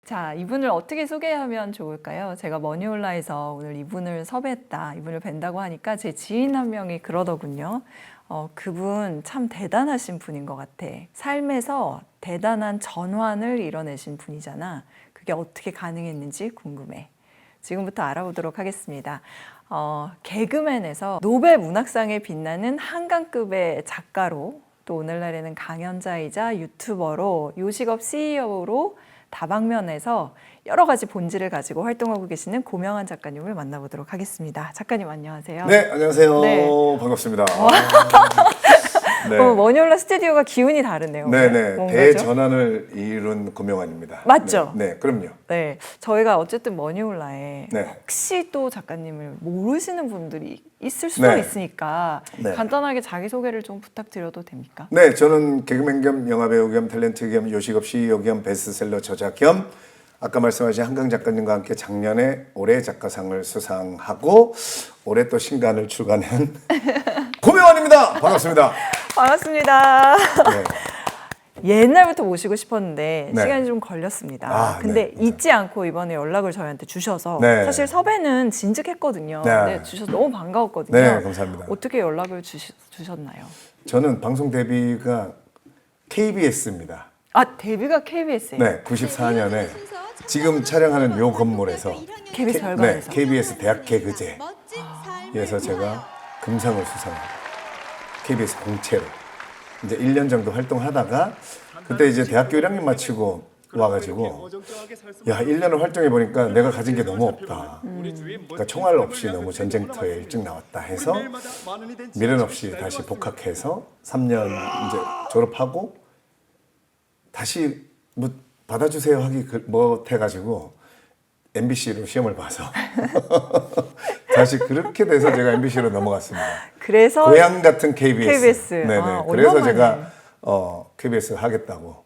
자, 이분을 어떻게 소개하면 좋을까요? 제가 머니올라에서 오늘 이분을 섭외했다, 이분을 뵌다고 하니까 제 지인 한 명이 그러더군요. 그분 참 대단하신 분인 것 같아. 삶에서 대단한 전환을 이뤄내신 분이잖아. 그게 어떻게 가능했는지 궁금해. 지금부터 알아보도록 하겠습니다. 개그맨에서 노벨 문학상에 빛나는 한강급의 작가로, 또 오늘날에는 강연자이자 유튜버로, 요식업 CEO로 다방면에서 여러 가지 본질을 가지고 활동하고 계시는 고명환 작가님을 만나보도록 하겠습니다. 작가님 안녕하세요. 네, 안녕하세요. 네. 반갑습니다. 네. 머니올라 스튜디오가 기운이 다르네요. 네네. 대전환을 이룬 고명환입니다. 맞죠? 네, 그럼요. 네, 저희가 어쨌든 머니올라에 네. 혹시 또 작가님을 모르시는 분들이 있을 수도 네. 있으니까 네. 간단하게 자기소개를 좀 부탁드려도 됩니까? 네, 저는 개그맨 겸 영화배우 겸 탤런트 겸 요식업 CEO 겸 베스트셀러 저자 겸 아까 말씀하신 한강 작가님과 함께 작년에 올해 작가상을 수상하고 올해 또 신간을 출간한 고명환입니다. 반갑습니다. 반갑습니다. 네. 옛날부터 모시고 싶었는데 네. 시간이 좀 걸렸습니다. 근데 네. 잊지 않고 이번에 연락을 저희한테 주셔서 네. 사실 섭외는 진즉했거든요. 네. 근데 주셔서 너무 반가웠거든요. 네, 감사합니다. 어떻게 연락을 주셨나요? 저는 방송 데뷔가 KBS입니다. 아, 데뷔가 KBS예요? 네, 94년에 지금 촬영하는 요 건물에서 KBS 별관에서. 네, KBS 대학 개그제에서 제가 금상을 수상합니다. KBS 공채로 이제 1년 정도 활동하다가 그때 이제 대학교 1학년 마치고 와가지고 야 1년을 활동해 보니까 내가 가진 게 너무 없다. 그러니까 총알 없이 너무 전쟁터에 일찍 나왔다 해서 미련 없이 다시 복학해서 3년 이제 졸업하고 다시 뭐 받아주세요 하기 못해가지고 MBC로 시험을 봐서 다시 그렇게 돼서 제가 MBC로 넘어갔습니다. 그래서 고향 같은 KBS. 네네. 그래서 얼마만에. 제가 KBS 하겠다고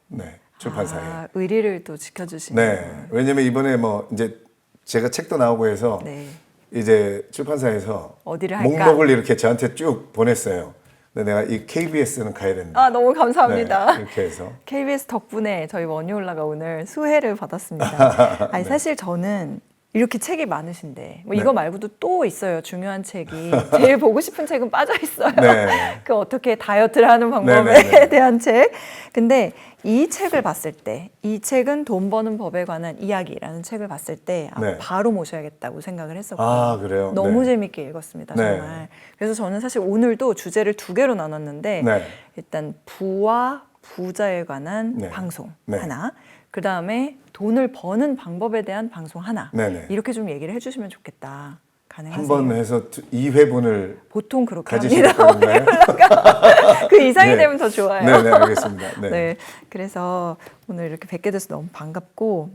출판사에. 의리를 또 지켜주시는. 네. 왜냐면 이번에 뭐 이제 제가 책도 나오고 해서 네. 이제 출판사에서 어디를 할까? 목록을 이렇게 저한테 쭉 보냈어요. 근데 내가 이 KBS는 가야 된다. 아, 너무 감사합니다. 네, 이렇게 해서. KBS 덕분에 저희 머니올라가 오늘 수혜를 받았습니다. 아니, 사실 저는 이렇게 책이 많으신데 뭐 이거 말고도 또 있어요. 중요한 책이. 제일 보고 싶은 책은 빠져 있어요. 네. 그 어떻게 다이어트를 하는 방법에 네네네. 대한 책. 근데 이 책을 봤을 때, 이 책은 돈 버는 법에 관한 이야기라는 책을 봤을 때 네. 바로 모셔야겠다고 생각을 했었고요. 아, 그래요? 너무 네. 재밌게 읽었습니다. 네. 정말. 그래서 저는 사실 오늘도 주제를 두 개로 나눴는데 네. 일단 부와 부자에 관한 네. 방송 네. 하나, 그 다음에 돈을 버는 방법에 대한 방송 하나. 네네. 이렇게 좀 얘기를 해주시면 좋겠다. 가능하세요? 한 번 해서 2회분을 보통 그렇게 가지실 합니다. 건가요? 그 이상이 네. 되면 더 좋아요. 네네, 알겠습니다. 네. 네, 그래서 오늘 이렇게 뵙게 돼서 너무 반갑고,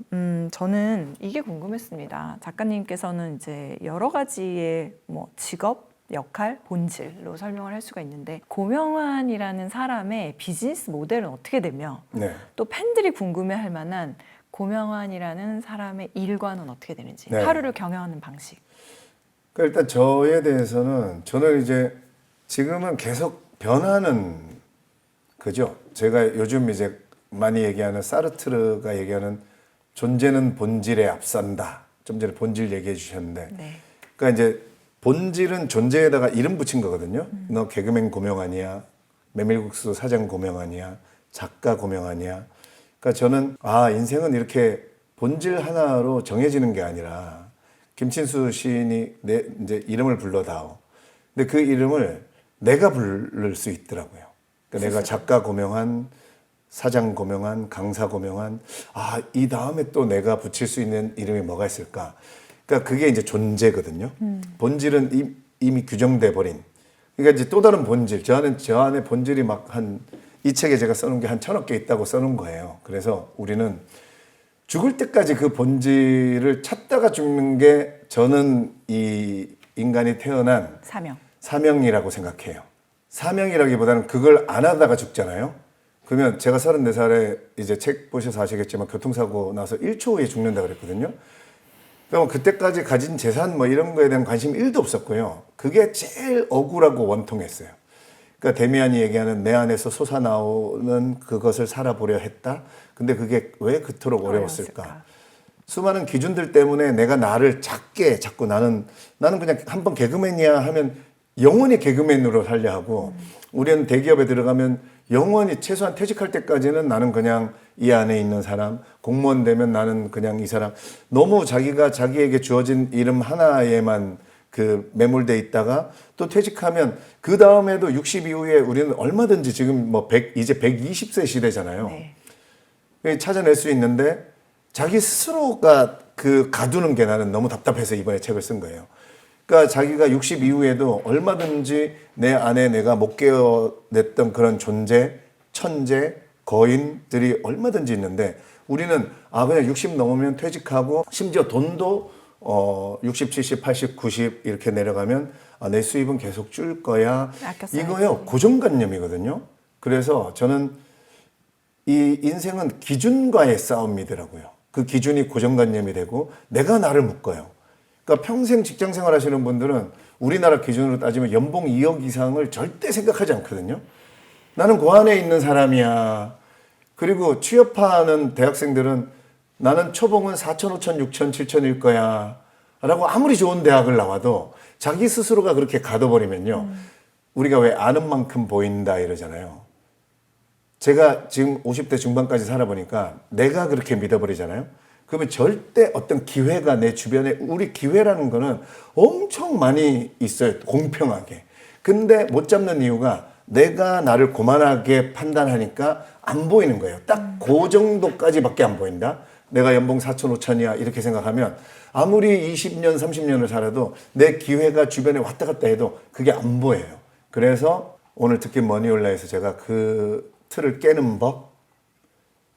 저는 이게 궁금했습니다. 작가님께서는 이제 여러 가지의 뭐 직업, 역할, 본질로 설명을 할 수가 있는데 고명환이라는 사람의 비즈니스 모델은 어떻게 되며 네. 또 팬들이 궁금해할 만한 고명환이라는 사람의 일과는 어떻게 되는지 네. 하루를 경영하는 방식. 그러니까 일단 저에 대해서는 저는 이제 지금은 계속 변하는 거죠. 제가 요즘 이제 많이 얘기하는 사르트르가 얘기하는 존재는 본질에 앞선다. 좀 전에 본질 얘기해 주셨는데, 네. 그러니까 이제 본질은 존재에다가 이름 붙인 거거든요. 너 개그맨 고명환이야, 메밀국수 사장 고명환이야, 작가 고명환이야. 그러니까 저는 인생은 이렇게 본질 하나로 정해지는 게 아니라 김친수 시인이 내 이제 이름을 불러다오. 근데 그 이름을 내가 부를 수 있더라고요. 그러니까 내가 작가 고명환, 사장 고명환, 강사 고명환. 이 다음에 또 내가 붙일 수 있는 이름이 뭐가 있을까? 그러니까 그게 이제 존재거든요. 본질은 이미 규정돼 버린. 그러니까 이제 또 다른 본질. 저 안에 본질이 막 이 책에 제가 써놓은 게 한 1000억 개 있다고 써놓은 거예요. 그래서 우리는 죽을 때까지 그 본질을 찾다가 죽는 게 저는 이 인간이 태어난 사명이라고 생각해요. 사명이라기보다는 그걸 안 하다가 죽잖아요. 그러면 제가 34살에 이제 책 보셔서 아시겠지만 교통사고 나서 1초 후에 죽는다 그랬거든요. 그럼 그때까지 가진 재산 뭐 이런 거에 대한 관심이 1도 없었고요. 그게 제일 억울하고 원통했어요. 그러니까 데미안이 얘기하는 내 안에서 솟아나오는 그것을 살아보려 했다. 근데 그게 왜 그토록 어려웠을까? 수많은 기준들 때문에 내가 나를 작게 자꾸 나는 그냥 한번 개그맨이야 하면 영원히 개그맨으로 살려 하고 우리는 대기업에 들어가면 영원히 최소한 퇴직할 때까지는 나는 그냥 이 안에 있는 사람, 공무원 되면 나는 그냥 이 사람. 너무 자기가 자기에게 주어진 이름 하나에만 그 매몰돼 있다가 또 퇴직하면 그 다음에도 60 이후에 우리는 얼마든지 지금 뭐 이제 120세 시대잖아요. 네. 찾아낼 수 있는데 자기 스스로가 그 가두는 게 나는 너무 답답해서 이번에 책을 쓴 거예요. 그러니까 자기가 60 이후에도 얼마든지 내 안에 내가 못 깨어냈던 그런 존재, 천재, 거인들이 얼마든지 있는데 우리는 그냥 60 넘으면 퇴직하고 심지어 돈도 60, 70, 80, 90 이렇게 내려가면 내 수입은 계속 줄 거야. 이거요 고정관념이거든요. 그래서 저는 이 인생은 기준과의 싸움이더라고요. 그 기준이 고정관념이 되고 내가 나를 묶어요. 그러니까 평생 직장 생활 하시는 분들은 우리나라 기준으로 따지면 연봉 2억 이상을 절대 생각하지 않거든요. 나는 그 안에 있는 사람이야. 그리고 취업하는 대학생들은 나는 초봉은 4천, 5천, 6천, 7천일 거야. 라고 아무리 좋은 대학을 나와도 자기 스스로가 그렇게 가둬버리면요. 우리가 왜 아는 만큼 보인다 이러잖아요. 제가 지금 50대 중반까지 살아보니까 내가 그렇게 믿어버리잖아요. 그러면 절대 어떤 기회가 내 주변에 우리 기회라는 거는 엄청 많이 있어요. 공평하게. 근데 못 잡는 이유가 내가 나를 고만하게 판단하니까 안 보이는 거예요. 딱 그 정도까지밖에 안 보인다. 내가 연봉 4천, 5천이야 이렇게 생각하면 아무리 20년, 30년을 살아도 내 기회가 주변에 왔다 갔다 해도 그게 안 보여요. 그래서 오늘 특히 머니올라에서 제가 그 틀을 깨는 법,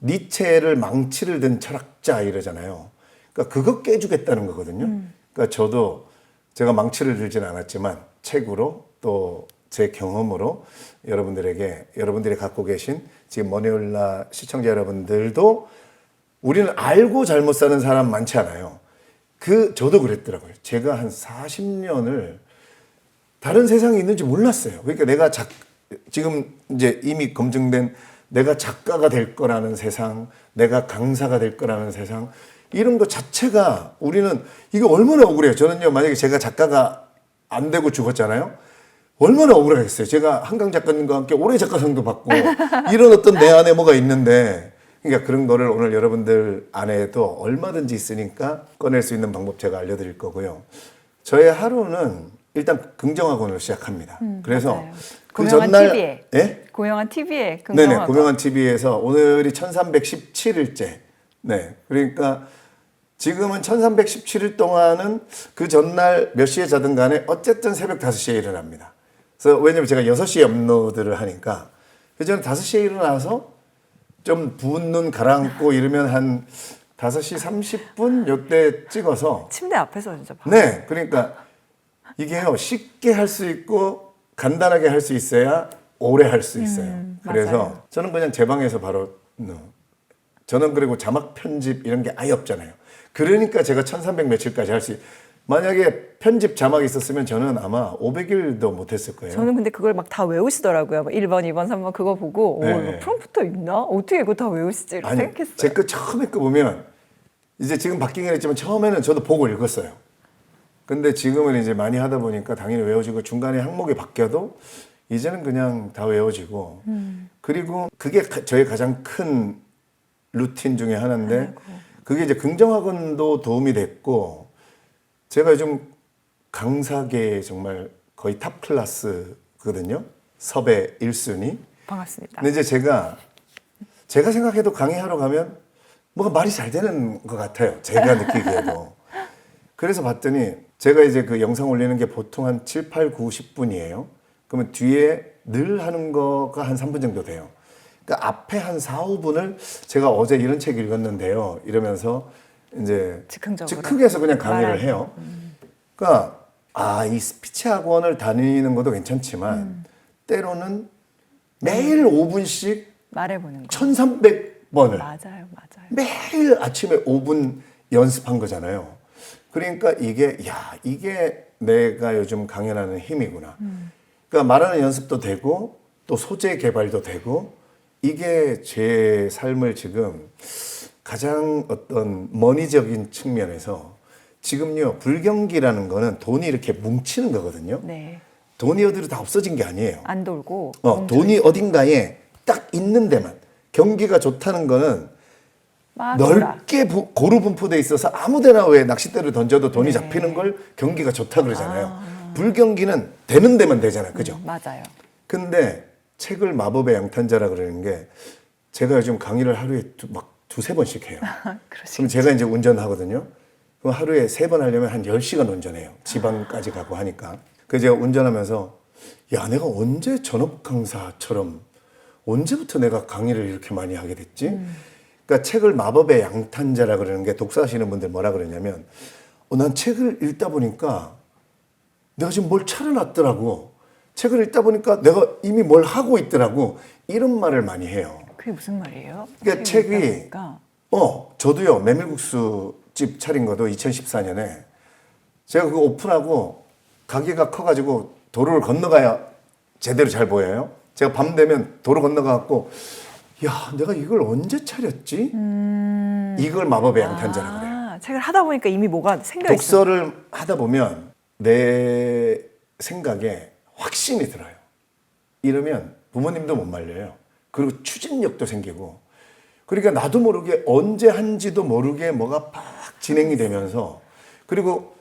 니체를 망치를 든 철학자 이러잖아요. 그러니까 그거 깨주겠다는 거거든요. 그러니까 저도 제가 망치를 들지는 않았지만 책으로 또 제 경험으로 여러분들이 갖고 계신 지금 머니올라 시청자 여러분들도 우리는 알고 잘못 사는 사람 많지 않아요. 저도 그랬더라고요. 제가 한 40년을 다른 세상이 있는지 몰랐어요. 그러니까 내가 지금 이제 이미 검증된 내가 작가가 될 거라는 세상, 내가 강사가 될 거라는 세상, 이런 것 자체가 우리는 이게 얼마나 억울해요. 저는요, 만약에 제가 작가가 안 되고 죽었잖아요. 얼마나 억울하겠어요. 제가 한강 작가님과 함께 올해 작가상도 받고 이런 어떤 내 안에 뭐가 있는데 그러니까 그런 거를 오늘 여러분들 안에도 얼마든지 있으니까 꺼낼 수 있는 방법 제가 알려드릴 거고요. 저의 하루는 일단 긍정학원으로 시작합니다. 그래서 맞아요. 그 고명한 전날 TV에. 예? 고명한 TV에 네네, 고명한 TV에서 오늘이 1317일째. 네, 그러니까 지금은 1317일 동안은 그 전날 몇 시에 자든 간에 어쨌든 새벽 5시에 일어납니다. 그래서 왜냐면 제가 6시에 업로드를 하니까 저는 5시에 일어나서 좀 부은 눈 가라앉고 이러면 한 5시 30분 요때 찍어서 침대 앞에서 진짜 봐. 네, 그러니까 이게요 쉽게 할 수 있고 간단하게 할 수 있어야 오래 할 수 있어요. 그래서 맞아요. 저는 그냥 제 방에서 바로 저는 그리고 자막 편집 이런 게 아예 없잖아요. 그러니까 제가 1300 며칠까지 할 수 만약에 편집 자막이 있었으면 저는 아마 500일도 못했을 거예요. 저는 근데 그걸 막 다 외우시더라고요. 막 1번, 2번, 3번 그거 보고 네. 이거 프롬프터 있나? 어떻게 이거 다 외우시지? 이렇게 생각했어요. 제 거 처음에 거 보면 이제 지금 바뀌긴 했지만 처음에는 저도 보고 읽었어요. 근데 지금은 이제 많이 하다 보니까 당연히 외워지고 중간에 항목이 바뀌어도 이제는 그냥 다 외워지고 그리고 그게 저의 가장 큰 루틴 중에 하나인데 그게 이제 긍정학원도 도움이 됐고 제가 요즘 강사계에 정말 거의 탑 클래스거든요. 섭외 1순위. 반갑습니다. 근데 이제 제가 생각해도 강의하러 가면 뭐가 말이 잘 되는 것 같아요. 제가 느끼기에도. 그래서 봤더니 제가 이제 그 영상 올리는 게 보통 한 7, 8, 9, 10분이에요. 그러면 뒤에 늘 하는 거가 한 3분 정도 돼요. 그러니까 앞에 한 4, 5분을 제가 어제 이런 책 읽었는데요. 이러면서 이제 즉흥해서 그냥 강의를 해요. 그러니까 이 스피치 학원을 다니는 것도 괜찮지만 때로는 매일 5분씩 말해보는 거. 1300번을 맞아요. 매일 아침에 5분 연습한 거잖아요. 그러니까 이게 내가 요즘 강연하는 힘이구나. 그러니까 말하는 연습도 되고 또 소재 개발도 되고 이게 제 삶을 지금 가장 어떤 머니적인 측면에서 지금요 불경기라는 거는 돈이 이렇게 뭉치는 거거든요. 네. 돈이 어디로 다 없어진 게 아니에요. 안 돌고. 돈이 어딘가에 딱 있는 데만. 경기가 좋다는 거는 막 돌아. 넓게 고루 분포돼 있어서 아무데나 왜 낚싯대를 던져도 돈이 네. 잡히는 걸 경기가 좋다 그러잖아요. 불경기는 되는 데만 되잖아요. 그죠? 맞아요. 근데 책을 마법의 양탄자라 그러는 게 제가 요즘 강의를 하루에 막 두세 번씩 해요. 그러시. 그럼 제가 이제 운전하거든요. 그럼 하루에 3번 하려면 한 10시간 운전해요. 지방까지 가고 하니까. 그래서 제가 운전하면서 야, 내가 언제 전업 강사처럼 언제부터 내가 강의를 이렇게 많이 하게 됐지? 그러니까 책을 마법의 양탄자라 그러는 게 독서하시는 분들 뭐라 그러냐면 난 책을 읽다 보니까 내가 지금 뭘 차려놨더라고. 책을 읽다 보니까 내가 이미 뭘 하고 있더라고. 이런 말을 많이 해요. 그게 무슨 말이에요? 그러니까 책을 읽다 책이 보니까. 저도요. 메밀국수 집 차린 것도 2014년에 제가 그거 오픈하고 가게가 커가지고 도로를 건너가야 제대로 잘 보여요. 제가 밤 되면 도로 건너가갖고 야, 내가 이걸 언제 차렸지? 이걸 마법의 양탄자라 그래요. 책을 하다 보니까 이미 뭐가 생겨 있어. 독서를 하다 보면 내 생각에 확신이 들어요. 이러면 부모님도 못 말려요. 그리고 추진력도 생기고. 그러니까 나도 모르게 언제 한지도 모르게 뭐가 팍 진행이 되면서 그리고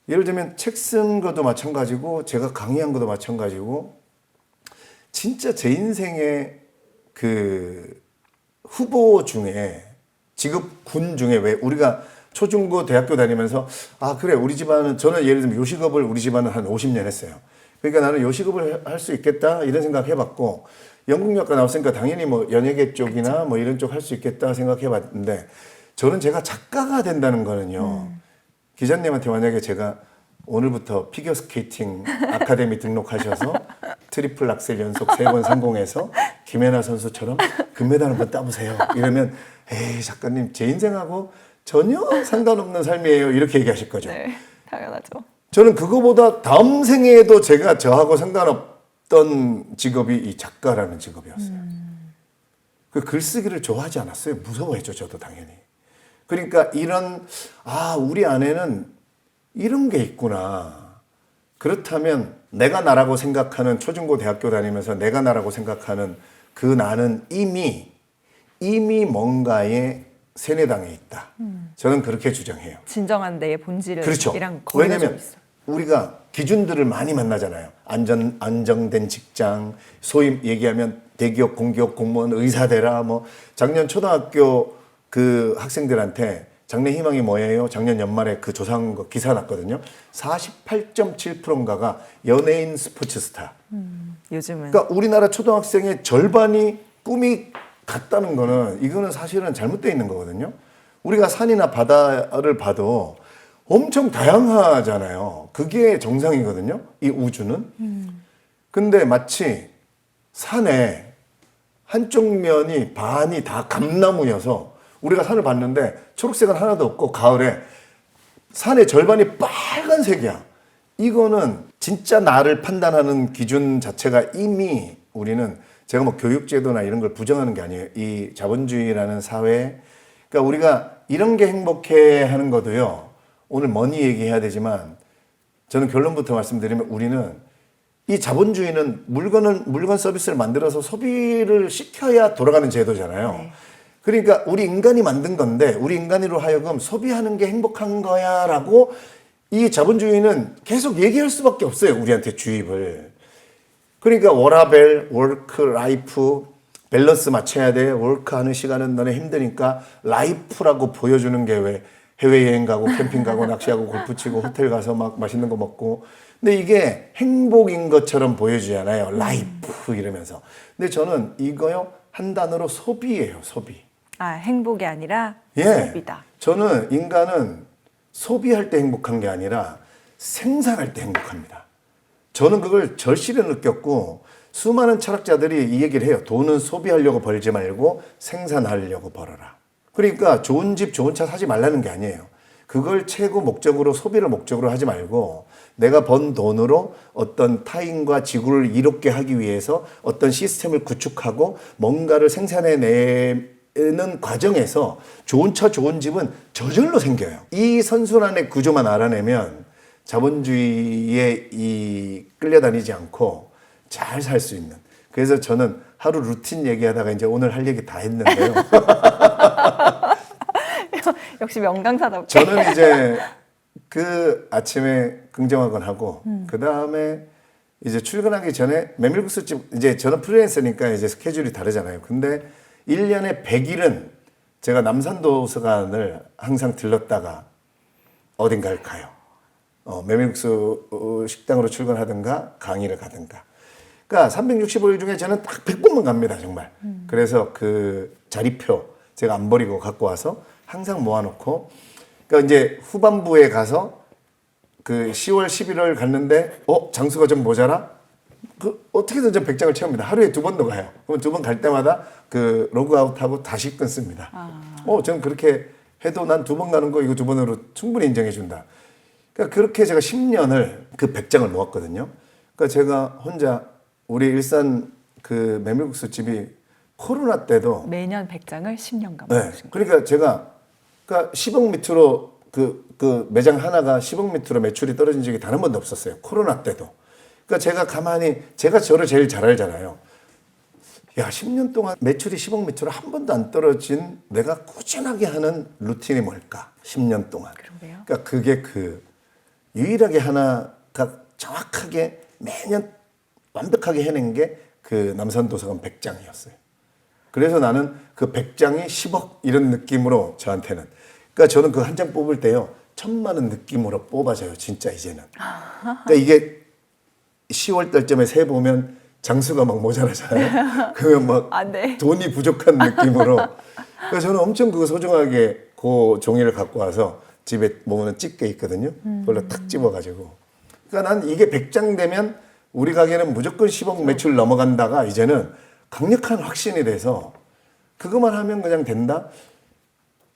예를 들면 책 쓴 것도 마찬가지고 제가 강의한 것도 마찬가지고 진짜 제 인생의 그 후보 중에 직업군 중에 왜 우리가 초중고 대학교 다니면서 그래 우리 집안은 저는 예를 들면 요식업을 우리 집안은 한 50년 했어요. 그러니까 나는 요식업을 할 수 있겠다 이런 생각 해봤고 연극영화과 나왔으니까 당연히 뭐 연예계 쪽이나 뭐 이런 쪽 할 수 있겠다 생각해봤는데 저는 제가 작가가 된다는 거는요. 기자님한테 만약에 제가 오늘부터 피겨스케이팅 아카데미 등록하셔서 트리플 악셀 연속 3번 성공해서 김연아 선수처럼 금메달 한번 따보세요. 이러면 에이 작가님 제 인생하고 전혀 상관없는 삶이에요. 이렇게 얘기하실 거죠. 네, 당연하죠. 저는 그거보다 다음 생에도 제가 저하고 상관없던 직업이 이 작가라는 직업이었어요. 그 글쓰기를 좋아하지 않았어요. 무서워했죠. 저도 당연히. 그러니까 이런 우리 안에는 이런 게 있구나. 그렇다면 내가 나라고 생각하는 초중고 대학교 다니면서 내가 나라고 생각하는 그 나는 이미 뭔가에 세뇌당해 있다. 저는 그렇게 주장해요. 진정한 내의 본질을 그렇죠. 이랑 거리가 좀 왜냐하면 있어. 우리가 기준들을 많이 만나잖아요. 안정된 직장, 소위 얘기하면 대기업, 공기업 공무원, 의사 되라. 뭐 작년 초등학교 그 학생들한테 장래 희망이 뭐예요? 작년 연말에 그 조사한 거 기사 났거든요. 48.7%인가가 연예인 스포츠 스타. 요즘은. 그러니까 우리나라 초등학생의 절반이 꿈이 같다는 거는 이거는 사실은 잘못되어 있는 거거든요. 우리가 산이나 바다를 봐도 엄청 다양하잖아요. 그게 정상이거든요. 이 우주는. 근데 마치 산에 한쪽 면이 반이 다 감나무여서 우리가 산을 봤는데 초록색은 하나도 없고 가을에 산의 절반이 빨간색이야. 이거는 진짜 나를 판단하는 기준 자체가 이미 우리는 제가 뭐 교육제도나 이런 걸 부정하는 게 아니에요. 이 자본주의라는 사회. 그러니까 우리가 이런 게 행복해 하는 것도요. 오늘 머니 얘기해야 되지만 저는 결론부터 말씀드리면 우리는 이 자본주의는 물건 서비스를 만들어서 소비를 시켜야 돌아가는 제도잖아요. 네. 그러니까 우리 인간이 만든 건데 우리 인간으로 하여금 소비하는 게 행복한 거야 라고 이 자본주의는 계속 얘기할 수밖에 없어요. 우리한테 주입을. 그러니까 워라벨, 워크, 라이프 밸런스 맞춰야 돼. 워크하는 시간은 너네 힘드니까 라이프라고 보여주는 게 왜 해외여행 가고 캠핑 가고 낚시하고 골프 치고 호텔 가서 막 맛있는 거 먹고 근데 이게 행복인 것처럼 보여주잖아요. 라이프 이러면서. 근데 저는 이거요 한 단어로 소비예요. 소비. 행복이 아니라 예. 소비다. 저는 인간은 소비할 때 행복한 게 아니라 생산할 때 행복합니다. 저는 그걸 절실히 느꼈고 수많은 철학자들이 이 얘기를 해요. 돈은 소비하려고 벌지 말고 생산하려고 벌어라. 그러니까 좋은 집, 좋은 차 사지 말라는 게 아니에요. 그걸 최고 목적으로 소비를 목적으로 하지 말고 내가 번 돈으로 어떤 타인과 지구를 이롭게 하기 위해서 어떤 시스템을 구축하고 뭔가를 생산해내면 는 과정에서 좋은 차 좋은 집은 저절로 생겨요. 이 선순환의 구조만 알아내면 자본주의에 이 끌려다니지 않고 잘 살 수 있는. 그래서 저는 하루 루틴 얘기하다가 이제 오늘 할 얘기 다 했는데요. 역시 명강사답게. 저는 이제 그 아침에 긍정학원 하고 그 다음에 이제 출근하기 전에 메밀국수집, 이제 저는 프리랜서니까 이제 스케줄이 다르잖아요. 근데 1년에 100일은 제가 남산도서관을 항상 들렀다가 어딘가를 가요. 메밀국수 식당으로 출근하든가 강의를 가든가. 그러니까 365일 중에 저는 딱 100번만 갑니다, 정말. 그래서 그 자리표 제가 안 버리고 갖고 와서 항상 모아놓고, 그러니까 이제 후반부에 가서 그 10월, 11월 갔는데, 장수가 좀 모자라? 그 어떻게든 좀 100장을 채웁니다. 하루에 2번도 가요. 그럼 2번 갈 때마다 그 로그아웃하고 다시 끊습니다. 저는 그렇게 해도 난 2번 가는 거 이거 2번으로 충분히 인정해준다. 그러니까 그렇게 제가 10년을 그 100장을 모았거든요. 그러니까 제가 혼자 우리 일산 그 메밀국수 집이 코로나 때도 매년 100장을 10년간 네. 모으신 거예요. 그러니까 제가 그러니까 10억 밑으로 그 매장 하나가 10억 밑으로 매출이 떨어진 적이 단 한 번도 없었어요. 코로나 때도. 그러니까 제가 가만히 제가 저를 제일 잘 알잖아요. 야, 10년 동안 매출이 10억 밑으로 한 번도 안 떨어진 내가 꾸준하게 하는 루틴이 뭘까? 10년 동안. 그러게요. 그러니까 그게 그 유일하게 하나가 정확하게 매년 완벽하게 해낸 게 그 남산도서관 100장이었어요. 그래서 나는 그 100장이 10억 이런 느낌으로 저한테는. 그러니까 저는 그 한 장 뽑을 때요. 1,000만 원 느낌으로 뽑아져요. 진짜 이제는. 그러니까 이게 10월 달쯤에 세 보면 장수가 막 모자라잖아요. 그러면 막 안 돼. 돈이 부족한 느낌으로. 그래서 저는 엄청 그거 소중하게 그 종이를 갖고 와서 집에 모으는 집게 있거든요. 그걸로 탁 집어가지고. 그러니까 난 이게 100장 되면 우리 가게는 무조건 10억 매출 넘어간다가 이제는 강력한 확신이 돼서 그것만 하면 그냥 된다?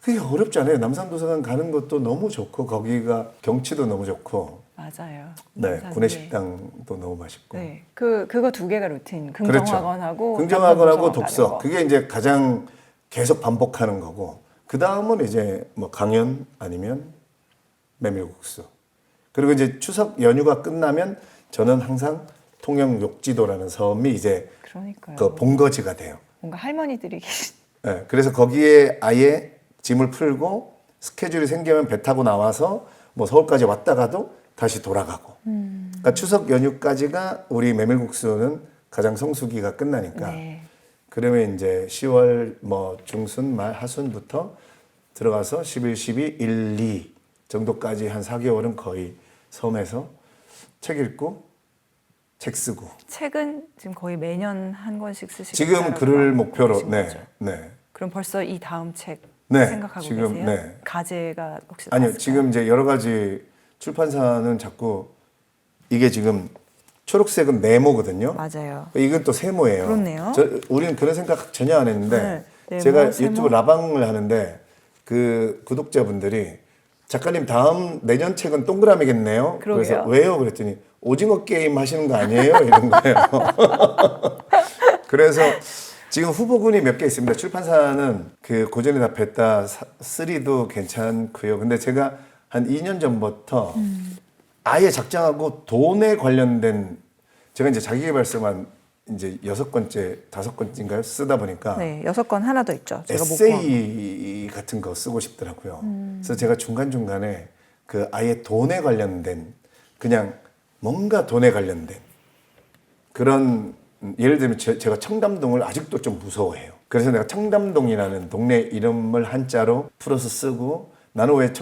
그게 어렵잖아요. 남산도서관 가는 것도 너무 좋고 거기가 경치도 너무 좋고 맞아요. 네, 남산 구내식당도 너무 맛있고. 네, 그거 두 개가 루틴. 그렇죠. 긍정학원하고 긍정학원하고 남산도서관 독서. 가는 거. 그게 이제 가장 계속 반복하는 거고. 그 다음은 이제 뭐 강연 아니면 메밀국수. 그리고 이제 추석 연휴가 끝나면 저는 항상 통영 욕지도라는 섬이 이제 그러니까요. 그 본거지가 돼요. 뭔가 할머니들이 계신. 네, 그래서 거기에 아예 짐을 풀고 스케줄이 생기면 배 타고 나와서 뭐 서울까지 왔다가도 다시 돌아가고. 그러니까 추석 연휴까지가 우리 메밀국수는 가장 성수기가 끝나니까. 네. 그러면 이제 10월 뭐 중순 말 하순부터 들어가서 11, 12, 1, 2 정도까지 한 4개월은 거의 섬에서 책 읽고 책 쓰고. 책은 지금 거의 매년 한 권씩 쓰시고 지금 글을 목표로 네. 그럼 벌써 이 다음 책 네, 생각하고 지금, 계세요? 네. 가제가 혹시 아니요, 나왔을까요? 지금 이제 여러 가지 출판사는 자꾸 이게 지금 초록색은 네모거든요. 맞아요. 이건 또 세모예요. 그렇네요. 우리는 그런 생각 전혀 안 했는데 네, 제가 네모, 세모. 유튜브 라방을 하는데 그 구독자분들이 작가님 다음 내년 책은 동그라미겠네요. 그러게요. 그래서 왜요? 그랬더니 오징어 게임 하시는 거 아니에요? 이런 거예요. 그래서 지금 후보군이 몇 개 있습니다. 출판사는 그 고전에 답했다 3도 괜찮고요. 근데 제가 한 2년 전부터 아예 작정하고 돈에 관련된 제가 이제 자기계발서만 이제 6권째, 5권째인가요? 쓰다 보니까 네, 6권 하나 더 있죠. 제가 못 구한 거. 에세이 같은 거 쓰고 싶더라고요. 그래서 제가 중간중간에 그 아예 돈에 관련된 그냥 뭔가 돈에 관련된 그런 예를 들면 제가 청담동을 아직도 좀 무서워해요. 그래서 내가 청담동이라는 동네 이름을 한자로 풀어서 쓰고 나는 왜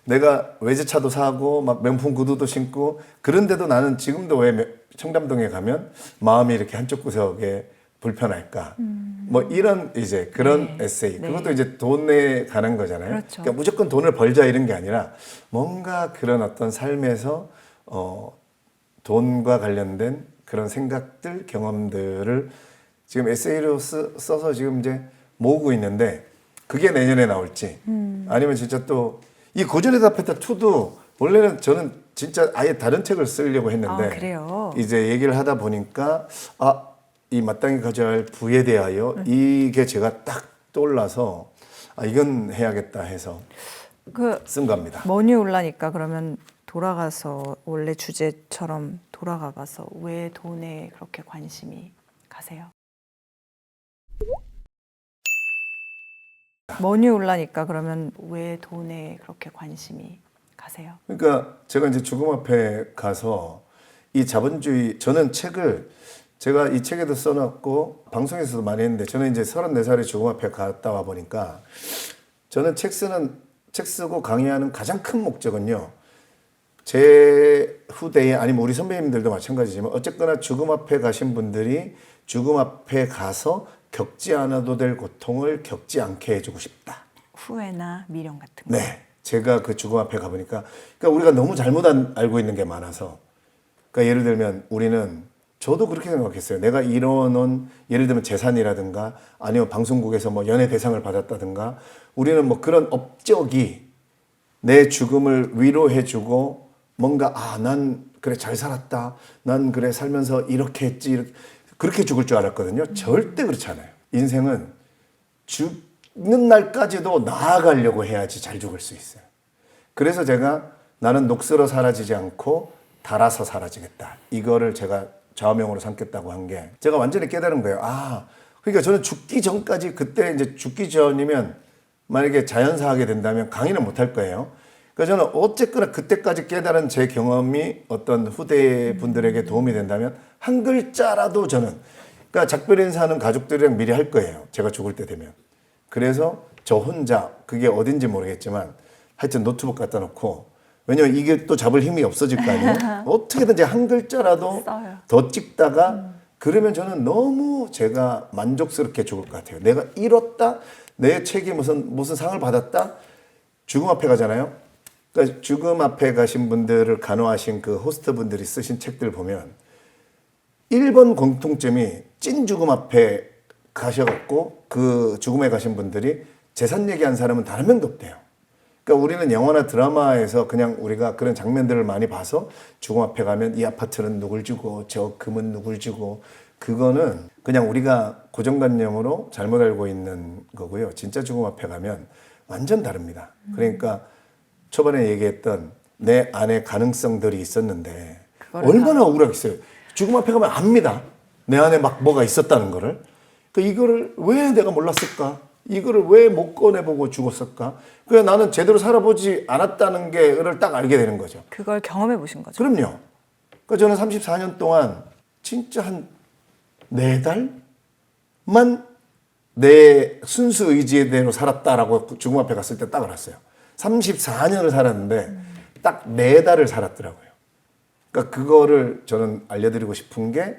내가 외제차도 사고 막 명품 구두도 신고 그런데도 나는 지금도 왜 청담동에 가면 마음이 이렇게 한쪽 구석에 불편할까? 뭐 이런 이제 그런 네. 에세이. 네. 그것도 이제 돈에 관한 거잖아요. 그렇죠. 그러니까 무조건 돈을 벌자 이런 게 아니라 뭔가 그런 어떤 삶에서 돈과 관련된 그런 생각들, 경험들을 지금 에세이로 써서 지금 이제 모으고 있는데 그게 내년에 나올지 아니면 진짜 또 이 고전의 답했다 2도 원래는 저는 진짜 아예 다른 책을 쓰려고 했는데 그래요? 이제 얘기를 하다 보니까 이 마땅히 가져야 할 부에 대하여 이게 제가 딱 떠올라서 이건 해야겠다 해서 그 쓴 겁니다. 머니 올라니까 그러면 돌아가서 원래 주제처럼 돌아가 봐서 왜 돈에 그렇게 관심이 가세요? 머니 올라니까 그러면 왜 돈에 그렇게 관심이 가세요? 그러니까 제가 이제 죽음 앞에 가서 이 자본주의, 저는 책을 제가 이 책에도 써놨고 방송에서도 많이 했는데, 저는 이제 34살에 죽음 앞에 갔다 와 보니까 저는 책 쓰고 강의하는 가장 큰 목적은요, 제 후대에, 아니면 우리 선배님들도 마찬가지지만 어쨌거나 죽음 앞에 가신 분들이 죽음 앞에 가서 겪지 않아도 될 고통을 겪지 않게 해주고 싶다. 후회나 미련 같은 거. 네, 제가 그 죽음 앞에 가보니까, 그러니까 우리가 너무 잘못 알고 있는 게 많아서, 그러니까 예를 들면 우리는, 저도 그렇게 생각했어요. 내가 이뤄놓은, 예를 들면 재산이라든가 아니면 방송국에서 뭐 연예 대상을 받았다든가, 우리는 뭐 그런 업적이 내 죽음을 위로해주고 뭔가 난 그래 잘 살았다, 난 그래 살면서 이렇게 했지, 이렇게, 그렇게 죽을 줄 알았거든요. 절대 그렇지 않아요. 인생은 죽는 날까지도 나아가려고 해야지 잘 죽을 수 있어요. 그래서 제가 나는 녹슬어 사라지지 않고 달아서 사라지겠다, 이거를 제가 좌우명으로 삼겠다고 한 게, 제가 완전히 깨달은 거예요. 그러니까 저는 죽기 전까지, 그때 이제 죽기 전이면 만약에 자연사 하게 된다면 강의는 못 할 거예요. 그러니까 저는 어쨌거나 그때까지 깨달은 제 경험이 어떤 후대 분들에게 도움이 된다면 한 글자라도 저는, 그러니까 작별 인사는 가족들이랑 미리 할 거예요, 제가 죽을 때 되면. 그래서 저 혼자, 그게 어딘지 모르겠지만 하여튼 노트북 갖다 놓고, 왜냐면 이게 또 잡을 힘이 없어질 거 아니에요. 어떻게든지 한 글자라도 써요. 더 찍다가, 그러면 저는 너무 제가 만족스럽게 죽을 것 같아요. 내가 이뤘다, 내 책이 무슨 상을 받았다. 죽음 앞에 가잖아요. 그러니까 죽음 앞에 가신 분들을 간호하신 그 호스트 분들이 쓰신 책들 보면 1번 공통점이, 찐 죽음 앞에 가셔갖고 그 죽음에 가신 분들이 재산 얘기한 사람은 단 한 명도 없대요. 그러니까 우리는 영화나 드라마에서 그냥 우리가 그런 장면들을 많이 봐서 죽음 앞에 가면 이 아파트는 누굴 주고 저 금은 누굴 주고, 그거는 그냥 우리가 고정관념으로 잘못 알고 있는 거고요. 진짜 죽음 앞에 가면 완전 다릅니다. 그러니까 초반에 얘기했던 내 안에 가능성들이 있었는데 얼마나 억울하겠어요. 죽음 앞에 가면 압니다. 내 안에 막 뭐가 있었다는 거를. 그러니까 이거를 왜 내가 몰랐을까? 이거를 왜 못 꺼내보고 죽었을까? 그래서 나는 제대로 살아보지 않았다는 게를 딱 알게 되는 거죠. 그걸 경험해 보신 거죠? 그럼요. 그러니까 저는 34년 동안 진짜 한 4달만 내 순수 의지대로 살았다라고 죽음 앞에 갔을 때 딱 알았어요. 34년을 살았는데 딱 4달을 살았더라고요. 그러니까 그거를 저는 알려드리고 싶은 게,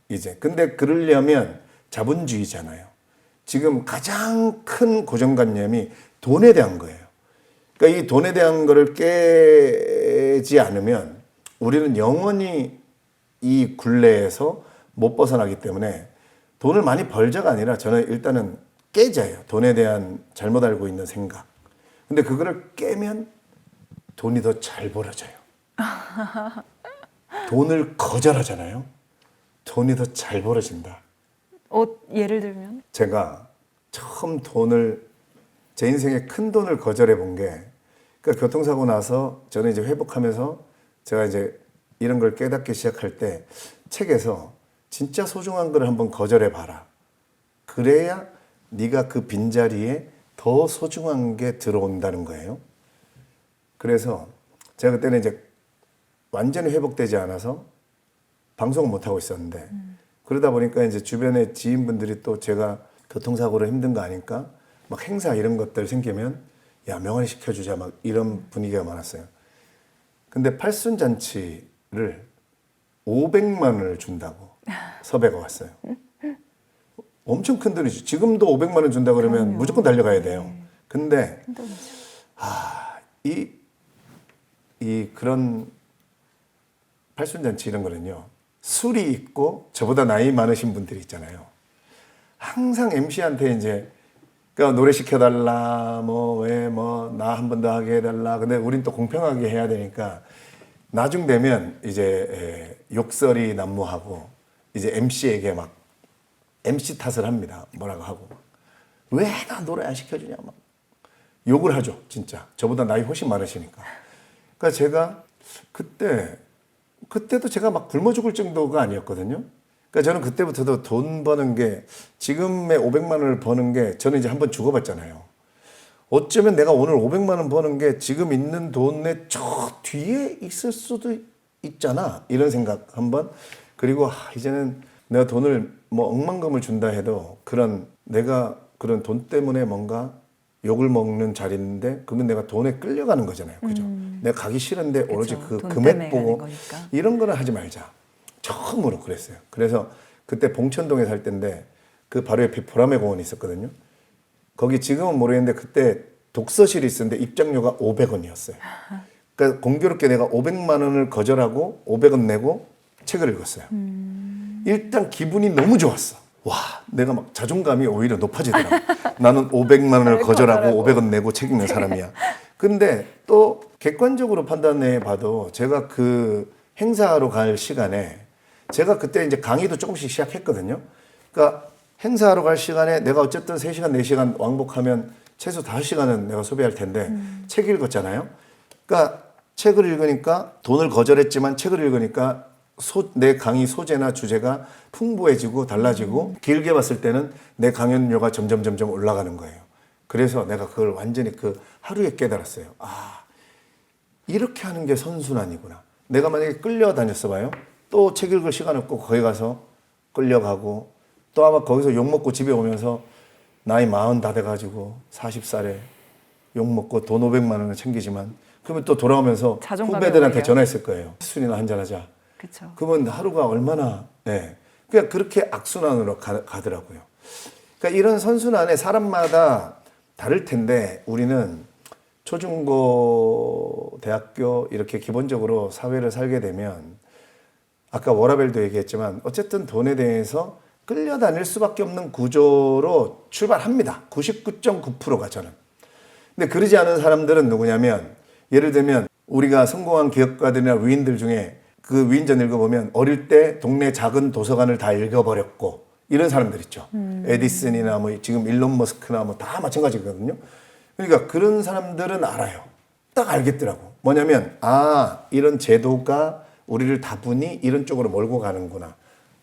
이제 근데 그러려면 자본주의잖아요. 지금 가장 큰 고정관념이 돈에 대한 거예요. 그러니까 이 돈에 대한 거를 깨지 않으면 우리는 영원히 이 굴레에서 못 벗어나기 때문에, 돈을 많이 벌자가 아니라 저는 일단은 깨져요. 돈에 대한 잘못 알고 있는 생각. 근데 그거를 깨면 돈이 더 잘 벌어져요. 돈을 거절하잖아요. 돈이 더 잘 벌어진다. 예를 들면? 제가 처음 제 인생에 큰 돈을 거절해 본 게, 그러니까 교통사고 나서 저는 이제 회복하면서 제가 이제 이런 걸 깨닫기 시작할 때, 책에서 진짜 소중한 걸 한번 거절해 봐라. 그래야 네가 그 빈자리에 더 소중한 게 들어온다는 거예요. 그래서 제가 그때는 이제 완전히 회복되지 않아서 방송을 못 하고 있었는데, 그러다 보니까 이제 주변의 지인분들이 또 제가 교통사고로 힘든 거 아니까 막 행사 이런 것들 생기면 야, 명언 시켜주자, 막 이런 분위기가 많았어요. 근데 팔순잔치를 500만 원을 준다고 섭외가 왔어요. 엄청 큰 돈이죠. 지금도 500만 원 준다 그러면 그럼요. 무조건 달려가야 돼요. 근데 큰 돈이죠. 그런 팔순잔치 이런 거는요, 술이 있고 저보다 나이 많으신 분들이 있잖아요. 항상 MC한테 이제 그러니까 노래 시켜달라, 나 한 번 더 하게 해달라. 근데 우린 또 공평하게 해야 되니까 나중 되면 이제 욕설이 난무하고 이제 MC에게 막 MC 탓을 합니다. 뭐라고 하고. 왜 나 노래 안 시켜주냐 막 욕을 하죠. 진짜 저보다 나이 훨씬 많으시니까. 그러니까 제가 그때도 제가 막 굶어 죽을 정도가 아니었거든요. 그러니까 저는 그때부터도 돈 버는 게 지금의 500만 원을 버는 게 저는 이제 한번 죽어봤잖아요. 어쩌면 내가 오늘 500만 원 버는 게 지금 있는 돈의 저 뒤에 있을 수도 있잖아. 이런 생각 한번. 그리고 이제는 내가 돈을 뭐 억만금을 준다 해도 내가 그런 돈 때문에 뭔가 욕을 먹는 자리인데 그러면 내가 돈에 끌려가는 거잖아요. 그죠? 내가 가기 싫은데 오로지 그 돈 금액 때문에 보고 가는 거니까. 이런 거는 하지 말자. 처음으로 그랬어요. 그래서 그때 봉천동에 살 때인데 그 바로 옆에 보라매 공원이 있었거든요. 거기 지금은 모르겠는데 그때 독서실이 있었는데 입장료가 500원이었어요. 그러니까 공교롭게 내가 500만 원을 거절하고 500원 내고 책을 읽었어요. 일단 기분이 너무 좋았어. 와, 내가 막 자존감이 오히려 높아지더라고. 나는 500만 원을 거절하고 500원 내고 책 읽는 사람이야. 근데 또 객관적으로 판단해 봐도 제가 그 행사하러 갈 시간에 제가 그때 이제 강의도 조금씩 시작했거든요. 그러니까 행사하러 갈 시간에 내가 어쨌든 3시간, 4시간 왕복하면 최소 5시간은 내가 소비할 텐데 책 읽었잖아요. 그러니까 책을 읽으니까 돈을 거절했지만 책을 읽으니까 내 강의 소재나 주제가 풍부해지고 달라지고 길게 봤을 때는 내 강연료가 점점 올라가는 거예요. 그래서 내가 그걸 완전히 그 하루에 깨달았어요. 이렇게 하는 게 선순환이구나. 내가 만약에 끌려다녔어 봐요. 또 책 읽을 시간 없고 거기 가서 끌려가고 또 아마 거기서 욕먹고 집에 오면서 나이 40 다 돼가지고 40살에 욕먹고 돈 500만 원을 챙기지만 그러면 또 돌아오면서 후배들한테 오히려. 전화했을 거예요. 술이나 한잔하자. 그렇죠. 그러면 하루가 얼마나 그냥 그렇게 악순환으로 가더라고요. 그러니까 이런 선순환에 사람마다 다를 텐데 우리는 초중고 대학교 이렇게 기본적으로 사회를 살게 되면 아까 워라벨도 얘기했지만 어쨌든 돈에 대해서 끌려다닐 수밖에 없는 구조로 출발합니다. 99.9%가 저는. 근데 그러지 않은 사람들은 누구냐면 예를 들면 우리가 성공한 기업가들이나 위인들 중에 그 위인전 읽어보면 어릴 때 동네 작은 도서관을 다 읽어버렸고 이런 사람들 있죠. 에디슨이나 뭐 지금 일론 머스크나 뭐 다 마찬가지거든요. 그러니까 그런 사람들은 알아요. 딱 알겠더라고. 뭐냐면 이런 제도가 우리를 다분히 이런 쪽으로 몰고 가는구나.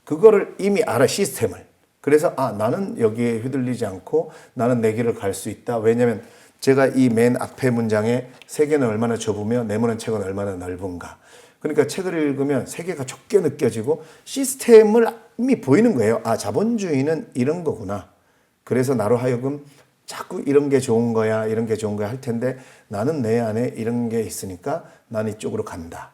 그거를 이미 알아, 시스템을. 그래서 나는 여기에 휘둘리지 않고 나는 내 길을 갈 수 있다. 왜냐면 제가 이 맨 앞에 문장에 세계는 얼마나 좁으며 내모는 책은 얼마나 넓은가. 그러니까 책을 읽으면 세계가 좁게 느껴지고 시스템을 이미 보이는 거예요. 자본주의는 이런 거구나. 그래서 나로 하여금 자꾸 이런 게 좋은 거야, 이런 게 좋은 거야 할 텐데 나는 내 안에 이런 게 있으니까 나는 이쪽으로 간다.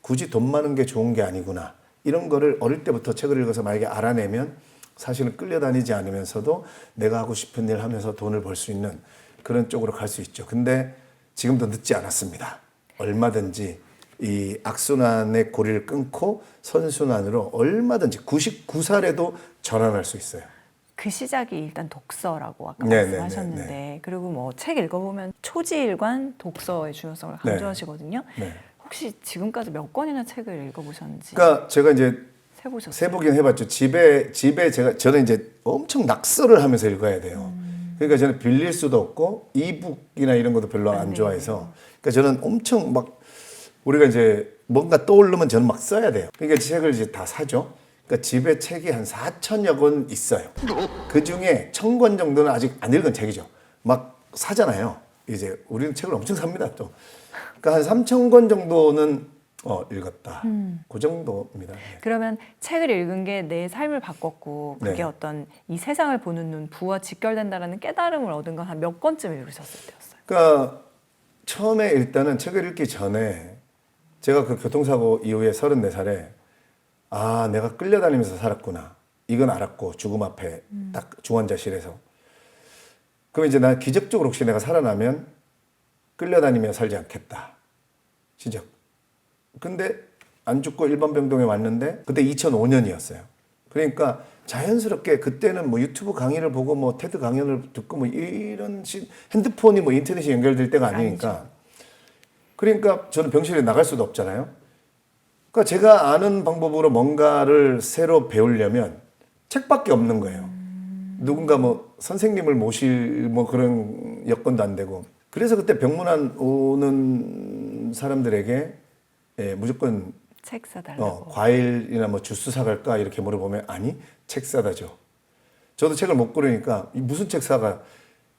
굳이 돈 많은 게 좋은 게 아니구나. 이런 거를 어릴 때부터 책을 읽어서 만약에 알아내면 사실은 끌려다니지 않으면서도 내가 하고 싶은 일 하면서 돈을 벌 수 있는 그런 쪽으로 갈 수 있죠. 근데 지금도 늦지 않았습니다. 얼마든지 이 악순환의 고리를 끊고 선순환으로 얼마든지 99살에도 전환할 수 있어요. 그 시작이 일단 독서라고 아까 네네네네. 말씀하셨는데 그리고 뭐 책 읽어보면 초지일관 독서의 중요성을 강조하시거든요. 네. 혹시 지금까지 몇 권이나 책을 읽어보셨는지 그러니까 제가 이제 세보셨어요? 세보긴 해봤죠. 집에 저는 이제 엄청 낙서를 하면서 읽어야 돼요. 그러니까 저는 빌릴 수도 없고 이북이나 이런 것도 별로 안 좋아해서 그러니까 저는 엄청 막 우리가 이제 뭔가 떠오르면 저는 막 써야 돼요. 그러니까 책을 이제 다 사죠. 그러니까 집에 책이 한 4,000여 권 있어요. 그 중에 1,000권 정도는 아직 안 읽은 책이죠. 막 사잖아요. 이제 우리는 책을 엄청 삽니다 또. 그러니까 한 3,000권 정도는 읽었다. 그 정도입니다. 네. 그러면 책을 읽은 게 내 삶을 바꿨고 그게 네. 어떤 이 세상을 보는 눈, 부와 직결된다라는 깨달음을 얻은 건 한 몇 권쯤 읽으셨을 때였어요? 그러니까 처음에 일단은 책을 읽기 전에 제가 그 교통사고 이후에 34살에 내가 끌려다니면서 살았구나. 이건 알았고 죽음 앞에 딱 중환자실에서. 그럼 이제 난 기적적으로 혹시 내가 살아나면 끌려다니며 살지 않겠다. 진짜. 근데 안 죽고 일반 병동에 왔는데 그때 2005년이었어요. 그러니까 자연스럽게 그때는 뭐 유튜브 강의를 보고 뭐 테드 강연을 듣고 뭐 이런 핸드폰이 뭐 인터넷이 연결될 때가 아니니까. 그러니까 저는 병실에 나갈 수도 없잖아요. 그러니까 제가 아는 방법으로 뭔가를 새로 배우려면 책밖에 없는 거예요. 누군가 뭐 선생님을 모실 뭐 그런 여건도 안 되고. 그래서 그때 병문안 오는 사람들에게 무조건 책 사달라고. 과일이나 뭐 주스 사갈까 이렇게 물어보면 아니 책 사다 줘. 저도 책을 못 고르니까 무슨 책 사가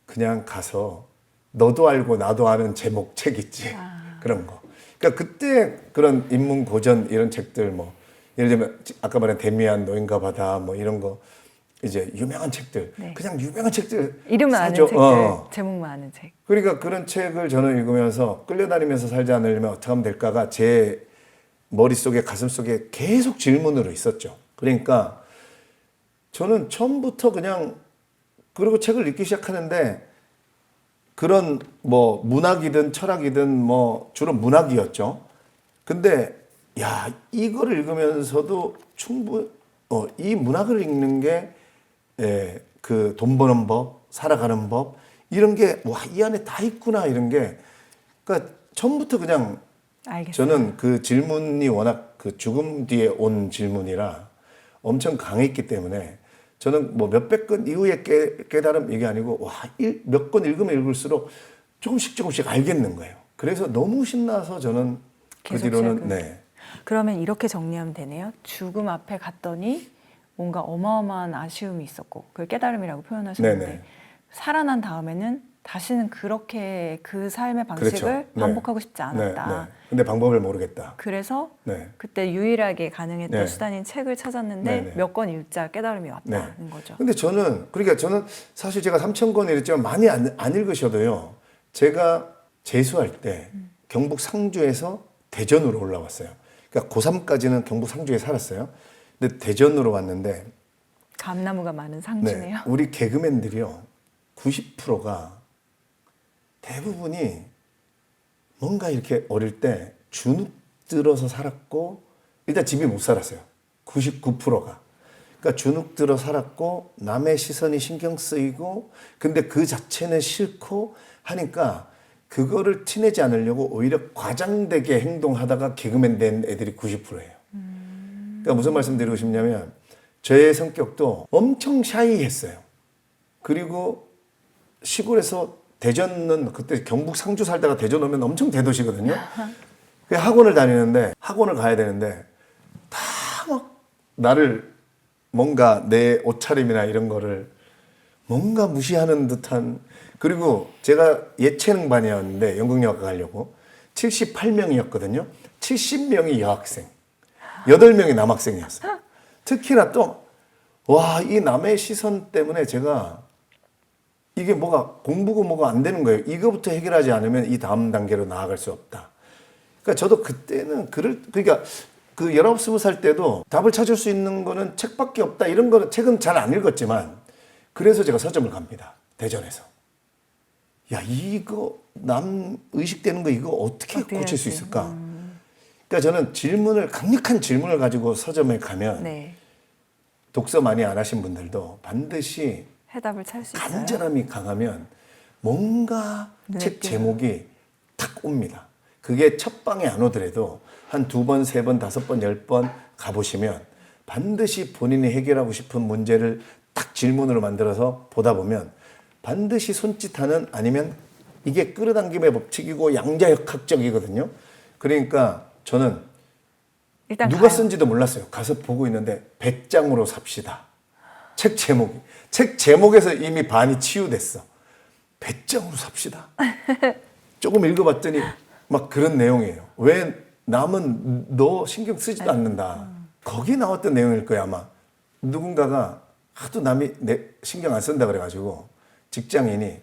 그냥 가서 너도 알고 나도 아는 제목 책 있지 그런 거. 그러니까 그때 그런 인문 고전 이런 책들 뭐 예를 들면 아까 말한 데미안 노인과 바다 뭐 이런 거 이제 유명한 책들 네. 그냥 유명한 책들 이름은 아는 사죠. 책들, 제목만 아는 책. 그러니까 그런 책을 저는 읽으면서 끌려다니면서 살지 않으려면 어떻게 하면 될까가 제 머릿속에 가슴속에 계속 질문으로 있었죠. 그러니까 저는 처음부터 그냥 그리고 책을 읽기 시작하는데 그런 뭐 문학이든 철학이든 뭐 주로 문학이었죠. 근데 야 이거를 읽으면서도 이 문학을 읽는 게 그 돈 버는 법, 살아가는 법 이런 게 와 이 안에 다 있구나 이런 게 그러니까 처음부터 그냥 알겠어요. 저는 그 질문이 워낙 그 죽음 뒤에 온 질문이라 엄청 강했기 때문에 저는 뭐 몇백 건 이후에 깨달음 이게 아니고 와 몇 건 읽으면 읽을수록 조금씩 알겠는 거예요. 그래서 너무 신나서 저는 그 계속 뒤로는 책을. 그러면 이렇게 정리하면 되네요. 죽음 앞에 갔더니 뭔가 어마어마한 아쉬움이 있었고 그걸 깨달음이라고 표현하셨는데 네네. 살아난 다음에는 다시는 그렇게 그 삶의 방식을 그렇죠. 네. 반복하고 싶지 않았다. 네. 근데 방법을 모르겠다. 그래서 네. 그때 유일하게 가능했던 네. 수단인 책을 찾았는데 네, 네. 몇 권 읽자 깨달음이 왔다는 네. 거죠. 근데 저는 사실 제가 3,000권 이랬지만 많이 안 읽으셔도요. 제가 재수할 때 경북 상주에서 대전으로 올라왔어요. 그러니까 고3까지는 경북 상주에 살았어요. 근데 대전으로 왔는데 감나무가 많은 상주네요. 우리 개그맨들이요. 90%가 대부분이 뭔가 이렇게 어릴 때 주눅 들어서 살았고 일단 집이 못 살았어요. 99%가. 그러니까 주눅 들어 살았고 남의 시선이 신경 쓰이고 근데 그 자체는 싫고 하니까 그거를 티내지 않으려고 오히려 과장되게 행동하다가 개그맨 된 애들이 90%예요. 그러니까 무슨 말씀 드리고 싶냐면 저의 성격도 엄청 샤이했어요. 그리고 시골에서 대전은 그때 경북 상주 살다가 대전 오면 엄청 대도시거든요. 학원을 다니는데 학원을 가야 되는데 다 막 나를 뭔가 내 옷차림이나 이런 거를 뭔가 무시하는 듯한 그리고 제가 예체능반이었는데 연극영화과 가려고 78명이었거든요. 70명이 여학생, 8명이 남학생이었어요. 특히나 또 와, 이 남의 시선 때문에 제가 이게 뭐가 공부고 뭐가 안 되는 거예요. 이거부터 해결하지 않으면 이 다음 단계로 나아갈 수 없다. 그러니까 저도 그때는 그러니까 그 19, 20살 때도 답을 찾을 수 있는 거는 책밖에 없다. 이런 거는 책은 잘 안 읽었지만 그래서 제가 서점을 갑니다. 대전에서. 야, 이거 남 의식되는 거 이거 어떻게 고칠 수 있을까? 그러니까 저는 강력한 질문을 가지고 서점에 가면 네. 독서 많이 안 하신 분들도 반드시 해답을 찾을 수 있어요. 간절함이 강하면 뭔가 네, 책 제목이 탁 옵니다. 그게 첫 방에 안 오더라도 한 2번, 3번, 5번, 10번 가보시면 반드시 본인이 해결하고 싶은 문제를 딱 질문으로 만들어서 보다 보면 반드시 손짓하는 아니면 이게 끌어당김의 법칙이고 양자역학적이거든요. 그러니까 저는 일단 누가 가요. 쓴지도 몰랐어요. 가서 보고 있는데 배짱으로 삽시다. 책 제목에서 이미 반이 치유됐어. 배짱으로 삽시다. 조금 읽어봤더니 막 그런 내용이에요. 왜 남은 너 신경 쓰지도 않는다. 거기 나왔던 내용일 거야 아마. 누군가가 하도 남이 신경 안 쓴다 그래가지고 직장인이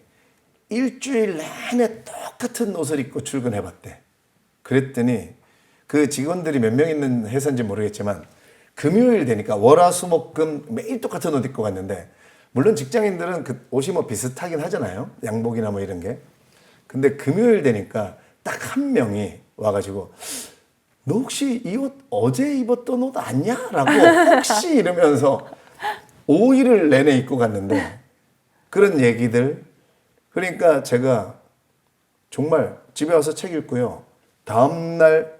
일주일 내내 똑같은 옷을 입고 출근해봤대. 그랬더니 그 직원들이 몇 명 있는 회사인지 모르겠지만 금요일 되니까 월화수목금 매일 똑같은 옷 입고 갔는데 물론 직장인들은 그 옷이 뭐 비슷하긴 하잖아요. 양복이나 뭐 이런 게. 근데 금요일 되니까 딱 한 명이 와가지고 너 혹시 이 옷 어제 입었던 옷 아니야? 라고 혹시 이러면서 5일을 내내 입고 갔는데 그런 얘기들. 그러니까 제가 정말 집에 와서 책 읽고요. 다음날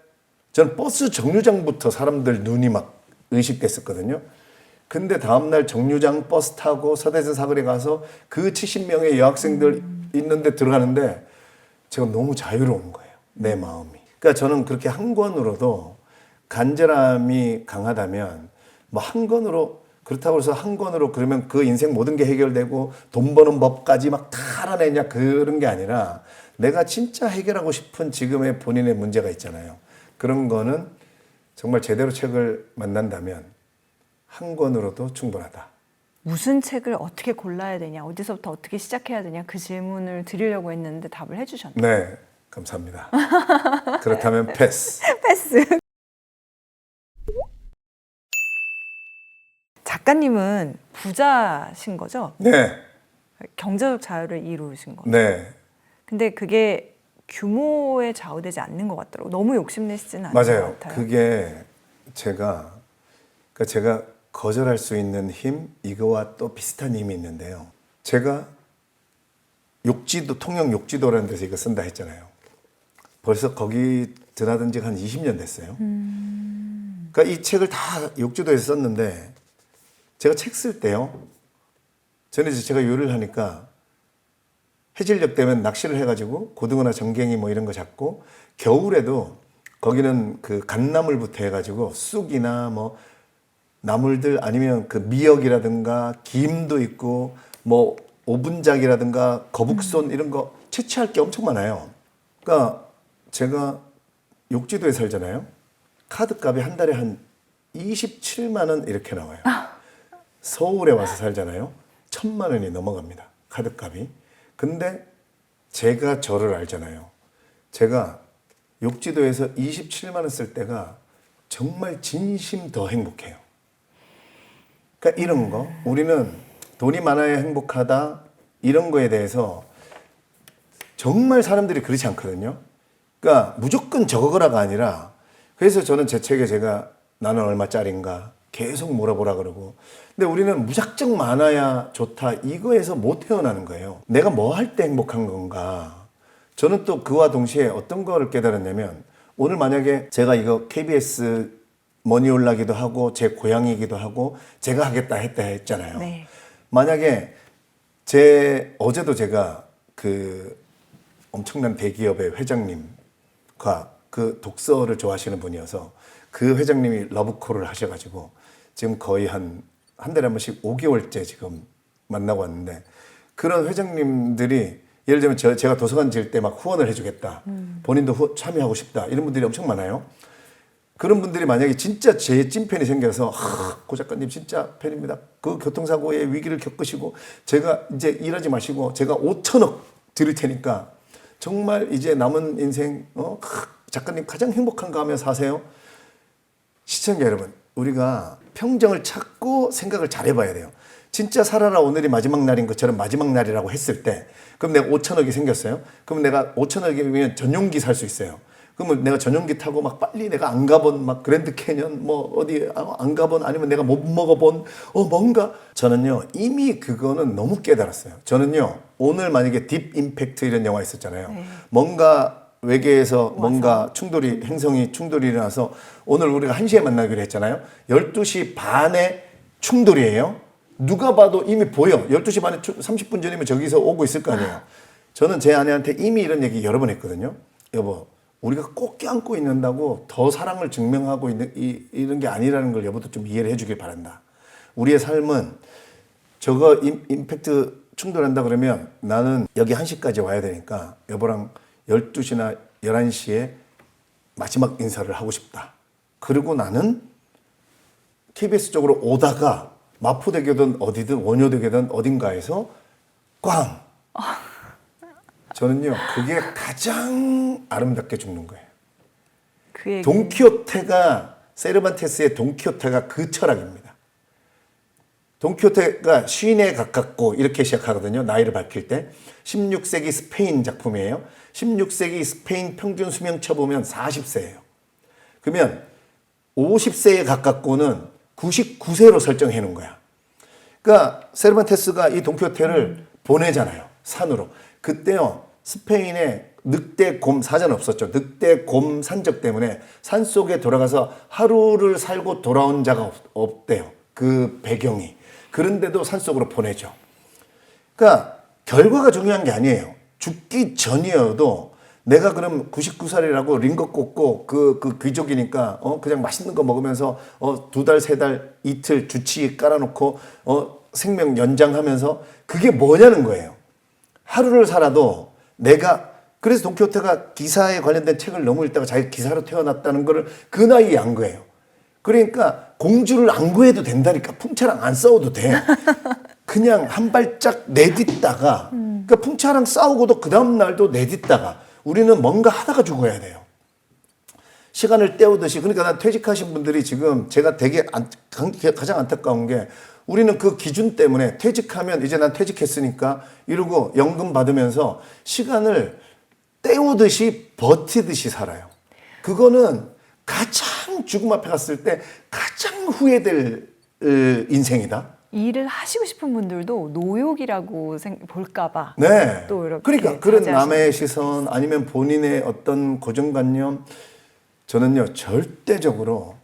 전 버스 정류장부터 사람들 눈이 막 의식됐었거든요. 근데 다음날 정류장 버스 타고 서대전 사거리 가서 그 70명의 여학생들 있는데 들어가는데 제가 너무 자유로운 거예요. 내 마음이. 그러니까 저는 그렇게 한 권으로도 간절함이 강하다면 뭐 한 권으로 그렇다고 해서 한 권으로 그러면 그 인생 모든 게 해결되고 돈 버는 법까지 막 다 알아내냐 그런 게 아니라 내가 진짜 해결하고 싶은 지금의 본인의 문제가 있잖아요. 그런 거는 정말 제대로 책을 만난다면 한 권으로도 충분하다. 무슨 책을 어떻게 골라야 되냐, 어디서부터 어떻게 시작해야 되냐 그 질문을 드리려고 했는데 답을 해주셨네요. 네, 감사합니다. 그렇다면 패스. 패스. 작가님은 부자신 거죠? 네, 경제적 자유를 이루신 거죠? 네. 근데 그게 규모에 좌우되지 않는 것 같더라고요. 너무 욕심내시지는 않는 맞아요. 것 같아요. 그게 제가 거절할 수 있는 힘, 이거와 또 비슷한 힘이 있는데요. 제가 통영 욕지도라는 데서 이거 쓴다 했잖아요. 벌써 거기 드나든 지가 한 20년 됐어요. 그러니까 이 책을 다 욕지도에서 썼는데 제가 책 쓸 때요. 저는 이제 제가 요리를 하니까 해질녘 되면 낚시를 해가지고 고등어나 정갱이 뭐 이런 거 잡고 겨울에도 거기는 그 갓나물부터 해가지고 쑥이나 뭐 나물들 아니면 그 미역이라든가 김도 있고 뭐 오분작이라든가 거북손 이런 거 채취할 게 엄청 많아요. 그러니까 제가 욕지도에 살잖아요. 카드값이 한 달에 한 27만 원 이렇게 나와요. 서울에 와서 살잖아요. 1,000만 원이 넘어갑니다. 카드값이. 근데 제가 저를 알잖아요. 제가 욕지도에서 27만 원 쓸 때가 정말 진심 더 행복해요. 그러니까 이런 거 우리는 돈이 많아야 행복하다 이런 거에 대해서 정말 사람들이 그렇지 않거든요. 그러니까 무조건 저거라가 아니라 그래서 저는 제 책에 제가 나는 얼마짜린가 계속 물어보라 그러고 근데 우리는 무작정 많아야 좋다 이거에서 못 태어나는 거예요. 내가 뭐 할 때 행복한 건가. 저는 또 그와 동시에 어떤 거를 깨달았냐면 오늘 만약에 제가 이거 KBS 머니올라기도 하고 제 고향이기도 하고 제가 하겠다 했잖아요. 네. 만약에 어제도 제가 그 엄청난 대기업의 회장님과 그 독서를 좋아하시는 분이어서 그 회장님이 러브콜을 하셔가지고 지금 거의 한 달에 한 번씩 5개월째 지금 만나고 왔는데 그런 회장님들이 예를 들면 제가 도서관 지을 때 막 후원을 해주겠다. 본인도 참여하고 싶다. 이런 분들이 엄청 많아요. 그런 분들이 만약에 진짜 제 찐팬이 생겨서 고 작가님 진짜 팬입니다. 그 교통사고의 위기를 겪으시고 제가 이제 일하지 마시고 제가 5천억 드릴 테니까 정말 이제 남은 인생 작가님 가장 행복한 거 하며 사세요. 시청자 여러분, 우리가 평정을 찾고 생각을 잘 해봐야 돼요. 진짜 살아라 오늘이 마지막 날인 것처럼 마지막 날이라고 했을 때 그럼 내가 5천억이 생겼어요. 그럼 내가 5천억이면 전용기 살 수 있어요. 그러면 내가 전용기 타고 막 빨리 내가 안 가본 막 그랜드 캐년 뭐 어디 안 가본 아니면 내가 못 먹어본 뭔가 저는요 이미 그거는 너무 깨달았어요. 저는요 오늘 만약에 딥 임팩트 이런 영화 있었잖아요. 네. 뭔가 외계에서 뭔가 행성이 충돌이 일어나서 오늘 우리가 1시에 만나기로 했잖아요. 12시 반에 충돌이에요. 누가 봐도 이미 보여. 12시 반에 30분 전이면 저기서 오고 있을 거 아니에요. 저는 제 아내한테 이미 이런 얘기 여러 번 했거든요. 여보, 우리가 꼭 껴안고 있는다고 더 사랑을 증명하고 있는 이런 게 아니라는 걸 여보도 좀 이해를 해주길 바란다. 우리의 삶은 저거 임팩트 충돌한다 그러면 나는 여기 1시까지 와야 되니까 여보랑 12시나 11시에 마지막 인사를 하고 싶다. 그리고 나는 KBS 쪽으로 오다가 마포대교든 어디든 원효대교든 어딘가에서 꽝! 저는요 그게 가장 아름답게 죽는 거예요. 그 얘기. 세르반테스의 돈키호테가 그 철학입니다. 돈키호테가 시인에 가깝고 이렇게 시작하거든요. 나이를 밝힐 때. 16세기 스페인 작품이에요. 16세기 스페인 평균 수명차 보면 40세예요. 그러면 50세에 가깝고는 99세로 설정해 놓은 거야. 그러니까 세르반테스가 이 돈키호테를 보내잖아요. 산으로. 그때요. 스페인에 늑대곰 사전 없었죠. 늑대곰 산적 때문에 산속에 돌아가서 하루를 살고 돌아온 자가 없대요. 그 배경이. 그런데도 산속으로 보내죠. 그러니까 결과가 중요한 게 아니에요. 죽기 전이어도 내가 그럼 99살이라고 링거 꽂고 그 귀족이니까 그냥 맛있는 거 먹으면서 2달, 3달, 이틀 주치 깔아놓고 생명 연장하면서 그게 뭐냐는 거예요. 하루를 살아도 내가 그래서 돈키호테가 기사에 관련된 책을 너무 읽다가 자기 기사로 태어났다는 거를 그 나이에 안 거예요. 그러니까 공주를 안 구해도 된다니까. 풍차랑 안 싸워도 돼. 그냥 한 발짝 내딛다가 그러니까 풍차랑 싸우고도 그 다음 날도 내딛다가 우리는 뭔가 하다가 죽어야 돼요. 시간을 때우듯이. 그러니까 난 퇴직하신 분들이 지금 제가 되게 가장 안타까운 게 우리는 그 기준 때문에 퇴직하면 이제 난 퇴직했으니까 이러고 연금 받으면서 시간을 때우듯이 버티듯이 살아요. 그거는 가장 죽음 앞에 갔을 때 가장 후회될 인생이다. 일을 하시고 싶은 분들도 노욕이라고 볼까봐. 네. 또 이렇게 그러니까 그런 자제하시는 남의 시선 아니면 본인의 어떤 고정관념 저는요 절대적으로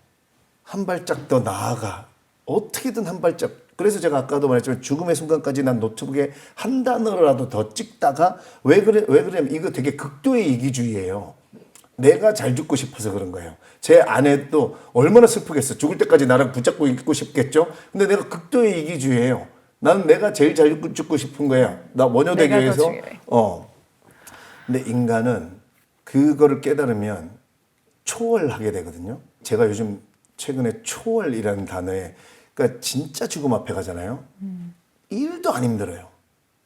한 발짝 더 나아가 어떻게든 한 발짝. 그래서 제가 아까도 말했지만 죽음의 순간까지 난 노트북에 한 단어라도 더 찍다가 왜 그러냐면 이거 되게 극도의 이기주의예요. 내가 잘 죽고 싶어서 그런 거예요. 제 아내도 얼마나 슬프겠어. 죽을 때까지 나랑 붙잡고 있고 싶겠죠. 근데 내가 극도의 이기주의예요. 나는 내가 제일 잘 죽고 싶은 거야. 나 원효되기 위해서. 근데 인간은 그거를 깨달으면 초월하게 되거든요. 제가 요즘 최근에 초월이라는 단어에 그러니까 진짜 죽음 앞에 가잖아요. 1도 안 힘들어요.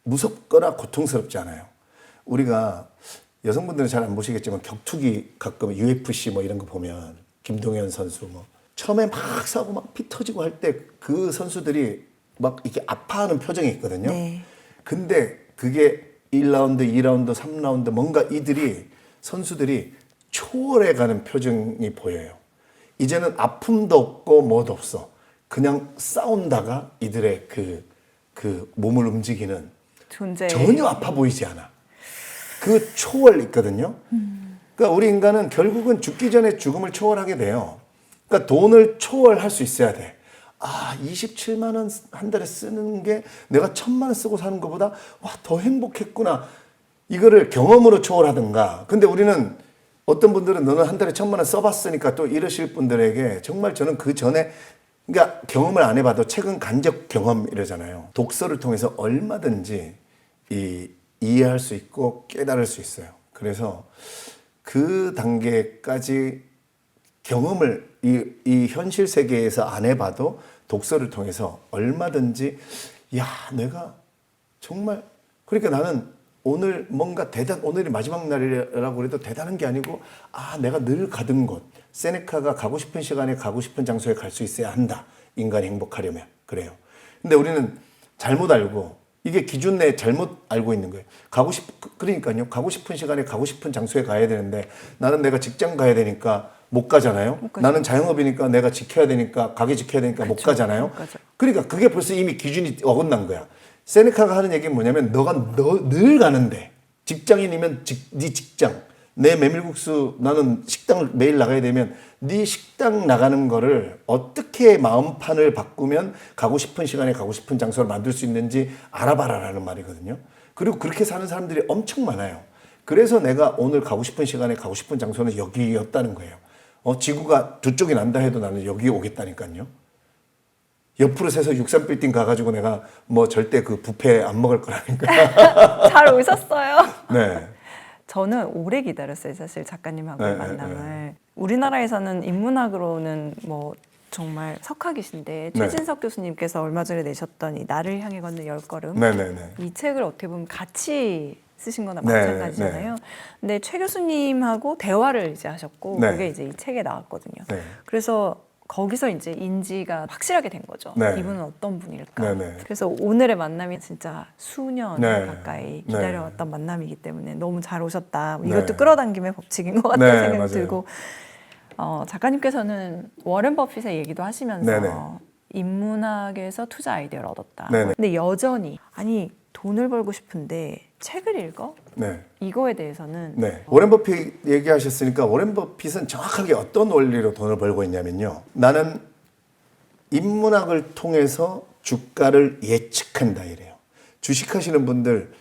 무섭거나 고통스럽지 않아요. 우리가 여성분들은 잘 안 보시겠지만 격투기 가끔 UFC 뭐 이런 거 보면 김동현 선수 뭐 처음에 막 싸우고 막 피 터지고 할 때 그 선수들이 막 이렇게 아파하는 표정이 있거든요. 네. 근데 그게 1라운드, 2라운드, 3라운드 뭔가 선수들이 초월해 가는 표정이 보여요. 이제는 아픔도 없고 뭐도 없어. 그냥 싸운다가 이들의 그 몸을 움직이는 존재. 전혀 아파 보이지 않아. 그 초월 있거든요. 그러니까 우리 인간은 결국은 죽기 전에 죽음을 초월하게 돼요. 그러니까 돈을 초월할 수 있어야 돼. 27만 원 한 달에 쓰는 게 내가 1,000만 원 쓰고 사는 것보다 더 행복했구나. 이거를 경험으로 초월하든가. 근데 우리는 어떤 분들은 너는 한 달에 1,000만 원 써봤으니까 또 이러실 분들에게 정말 저는 그 전에 그러니까 경험을 안 해봐도 책은 간접 경험 이러잖아요. 독서를 통해서 얼마든지 이해할 수 있고 깨달을 수 있어요. 그래서 그 단계까지 경험을 이 현실 세계에서 안 해봐도 독서를 통해서 얼마든지 내가 정말 그러니까 나는 오늘 뭔가 오늘이 마지막 날이라고 해도 대단한 게 아니고 내가 늘 가던 곳 세네카가 가고 싶은 시간에 가고 싶은 장소에 갈 수 있어야 한다. 인간이 행복하려면 그래요. 근데 우리는 잘못 알고 이게 기준 내에 잘못 알고 있는 거예요. 그러니까요. 가고 싶은 시간에 가고 싶은 장소에 가야 되는데 나는 내가 직장 가야 되니까 못 가잖아요. 나는 자영업이니까 내가 지켜야 되니까 가게 지켜야 되니까 못 가잖아요. 그러니까 그게 벌써 이미 기준이 어긋난 거야. 세네카가 하는 얘기는 뭐냐면 너가 늘 가는데 직장인이면 네 직장 내 메밀국수 나는 식당을 매일 나가야 되면 네 식당 나가는 거를 어떻게 마음판을 바꾸면 가고 싶은 시간에 가고 싶은 장소를 만들 수 있는지 알아봐라라는 말이거든요. 그리고 그렇게 사는 사람들이 엄청 많아요. 그래서 내가 오늘 가고 싶은 시간에 가고 싶은 장소는 여기였다는 거예요. 지구가 두 쪽이 난다 해도 나는 여기 오겠다니까요. 옆으로 새서 63빌딩 가가지고 내가 뭐 절대 그 뷔페 안 먹을 거라니까. 잘 오셨어요. 네. 저는 오래 기다렸어요. 사실 작가님하고의 만남을. 우리나라에서는 인문학으로는 뭐 정말 석학이신데 최진석 교수님께서 얼마 전에 내셨던 이 나를 향해 걷는 10걸음 이 책을 어떻게 보면 같이 쓰신 거나 마찬가지잖아요. 근데 최 교수님하고 대화를 이제 하셨고 그게 이제 이 책에 나왔거든요. 그래서 거기서 이제 인지가 확실하게 된 거죠. 이분은 어떤 분일까. 그래서 오늘의 만남이 진짜 수년 가까이 기다려왔던 만남이기 때문에 너무 잘 오셨다. 이것도 끌어당김의 법칙인 것 같다는 생각이 들고 작가님께서는 워렌 버핏의 얘기도 하시면서 인문학에서 투자 아이디어를 얻었다. 근데 여전히 돈을 벌고 싶은데 책을 읽어? 이거에 대해서는 워렌 버핏 얘기하셨으니까 워렌 버핏은 정확하게 어떤 원리로 돈을 벌고 있냐면요. 나는 인문학을 통해서 주가를 예측한다 이래요. 주식하시는 분들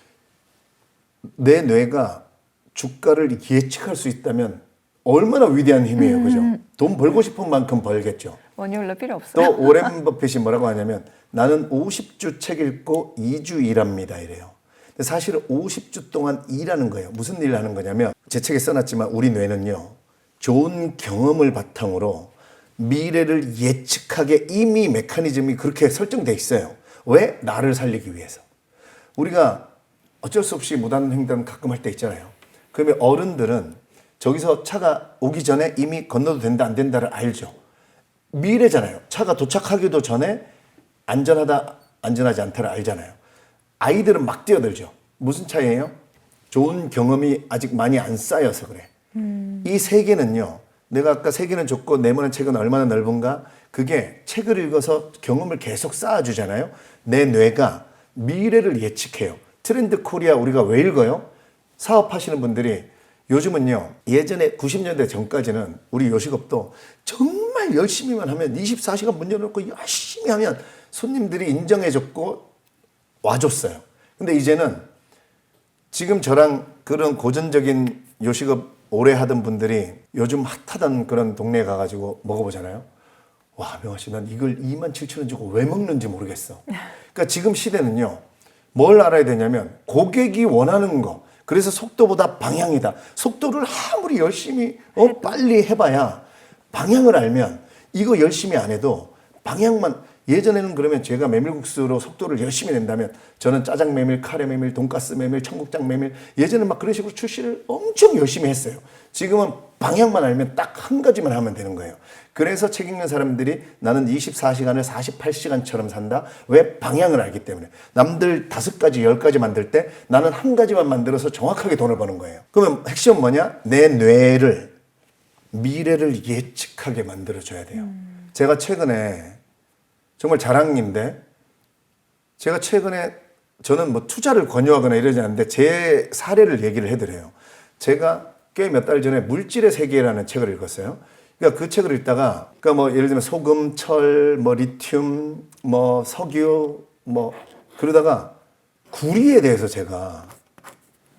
내 뇌가 주가를 예측할 수 있다면 얼마나 위대한 힘이에요. 그죠? 돈 벌고 싶은 만큼 벌겠죠. 원유올라 필요 없어요. 또 오렌 버핏이 뭐라고 하냐면 나는 50주 책 읽고 2주 일합니다 이래요. 근데 사실은 50주 동안 일하는 거예요. 무슨 일을 하는 거냐면 제 책에 써놨지만 우리 뇌는요. 좋은 경험을 바탕으로 미래를 예측하게 이미 메커니즘이 그렇게 설정돼 있어요. 왜? 나를 살리기 위해서. 우리가 어쩔 수 없이 무단횡단 가끔 할 때 있잖아요. 그러면 어른들은 저기서 차가 오기 전에 이미 건너도 된다 안 된다를 알죠. 미래잖아요. 차가 도착하기도 전에 안전하다 안전하지 않다를 알잖아요. 아이들은 막 뛰어들죠. 무슨 차이예요? 좋은 경험이 아직 많이 안 쌓여서 그래. 이 세계는요. 내가 아까 세계는 좁고 내면의 책은 얼마나 넓은가? 그게 책을 읽어서 경험을 계속 쌓아주잖아요. 내 뇌가 미래를 예측해요. 트렌드 코리아 우리가 왜 읽어요? 사업하시는 분들이 요즘은요. 예전에 90년대 전까지는 우리 요식업도 정말 열심히만 하면 24시간 문 열어놓고 열심히 하면 손님들이 인정해줬고 와줬어요. 근데 이제는 지금 저랑 그런 고전적인 요식업 오래 하던 분들이 요즘 핫하던 그런 동네에 가가지고 먹어보잖아요. 와, 명아 씨, 난 이걸 27,000원 주고 왜 먹는지 모르겠어. 그러니까 지금 시대는요. 뭘 알아야 되냐면 고객이 원하는 거. 그래서 속도보다 방향이다. 속도를 아무리 열심히 빨리 해봐야 방향을 알면 이거 열심히 안 해도 방향만 예전에는 그러면 제가 메밀국수로 속도를 열심히 낸다면 저는 짜장 메밀, 카레 메밀, 돈가스 메밀, 청국장 메밀 예전에는 막 그런 식으로 출시를 엄청 열심히 했어요. 지금은 방향만 알면 딱 한 가지만 하면 되는 거예요. 그래서 책 읽는 사람들이 나는 24시간을 48시간처럼 산다. 왜? 방향을 알기 때문에. 남들 5가지, 10가지 만들 때 나는 한 가지만 만들어서 정확하게 돈을 버는 거예요. 그러면 핵심은 뭐냐? 내 뇌를 미래를 예측하게 만들어줘야 돼요. 제가 최근에 정말 자랑인데 제가 최근에 저는 뭐 투자를 권유하거나 이러지 않는데 제 사례를 얘기를 해드려요. 제가 꽤 몇 달 전에 물질의 세계라는 책을 읽었어요. 그러니까 그 책을 읽다가 그러니까 뭐 예를 들면 소금, 철, 뭐 리튬, 뭐 석유, 뭐 그러다가 구리에 대해서 제가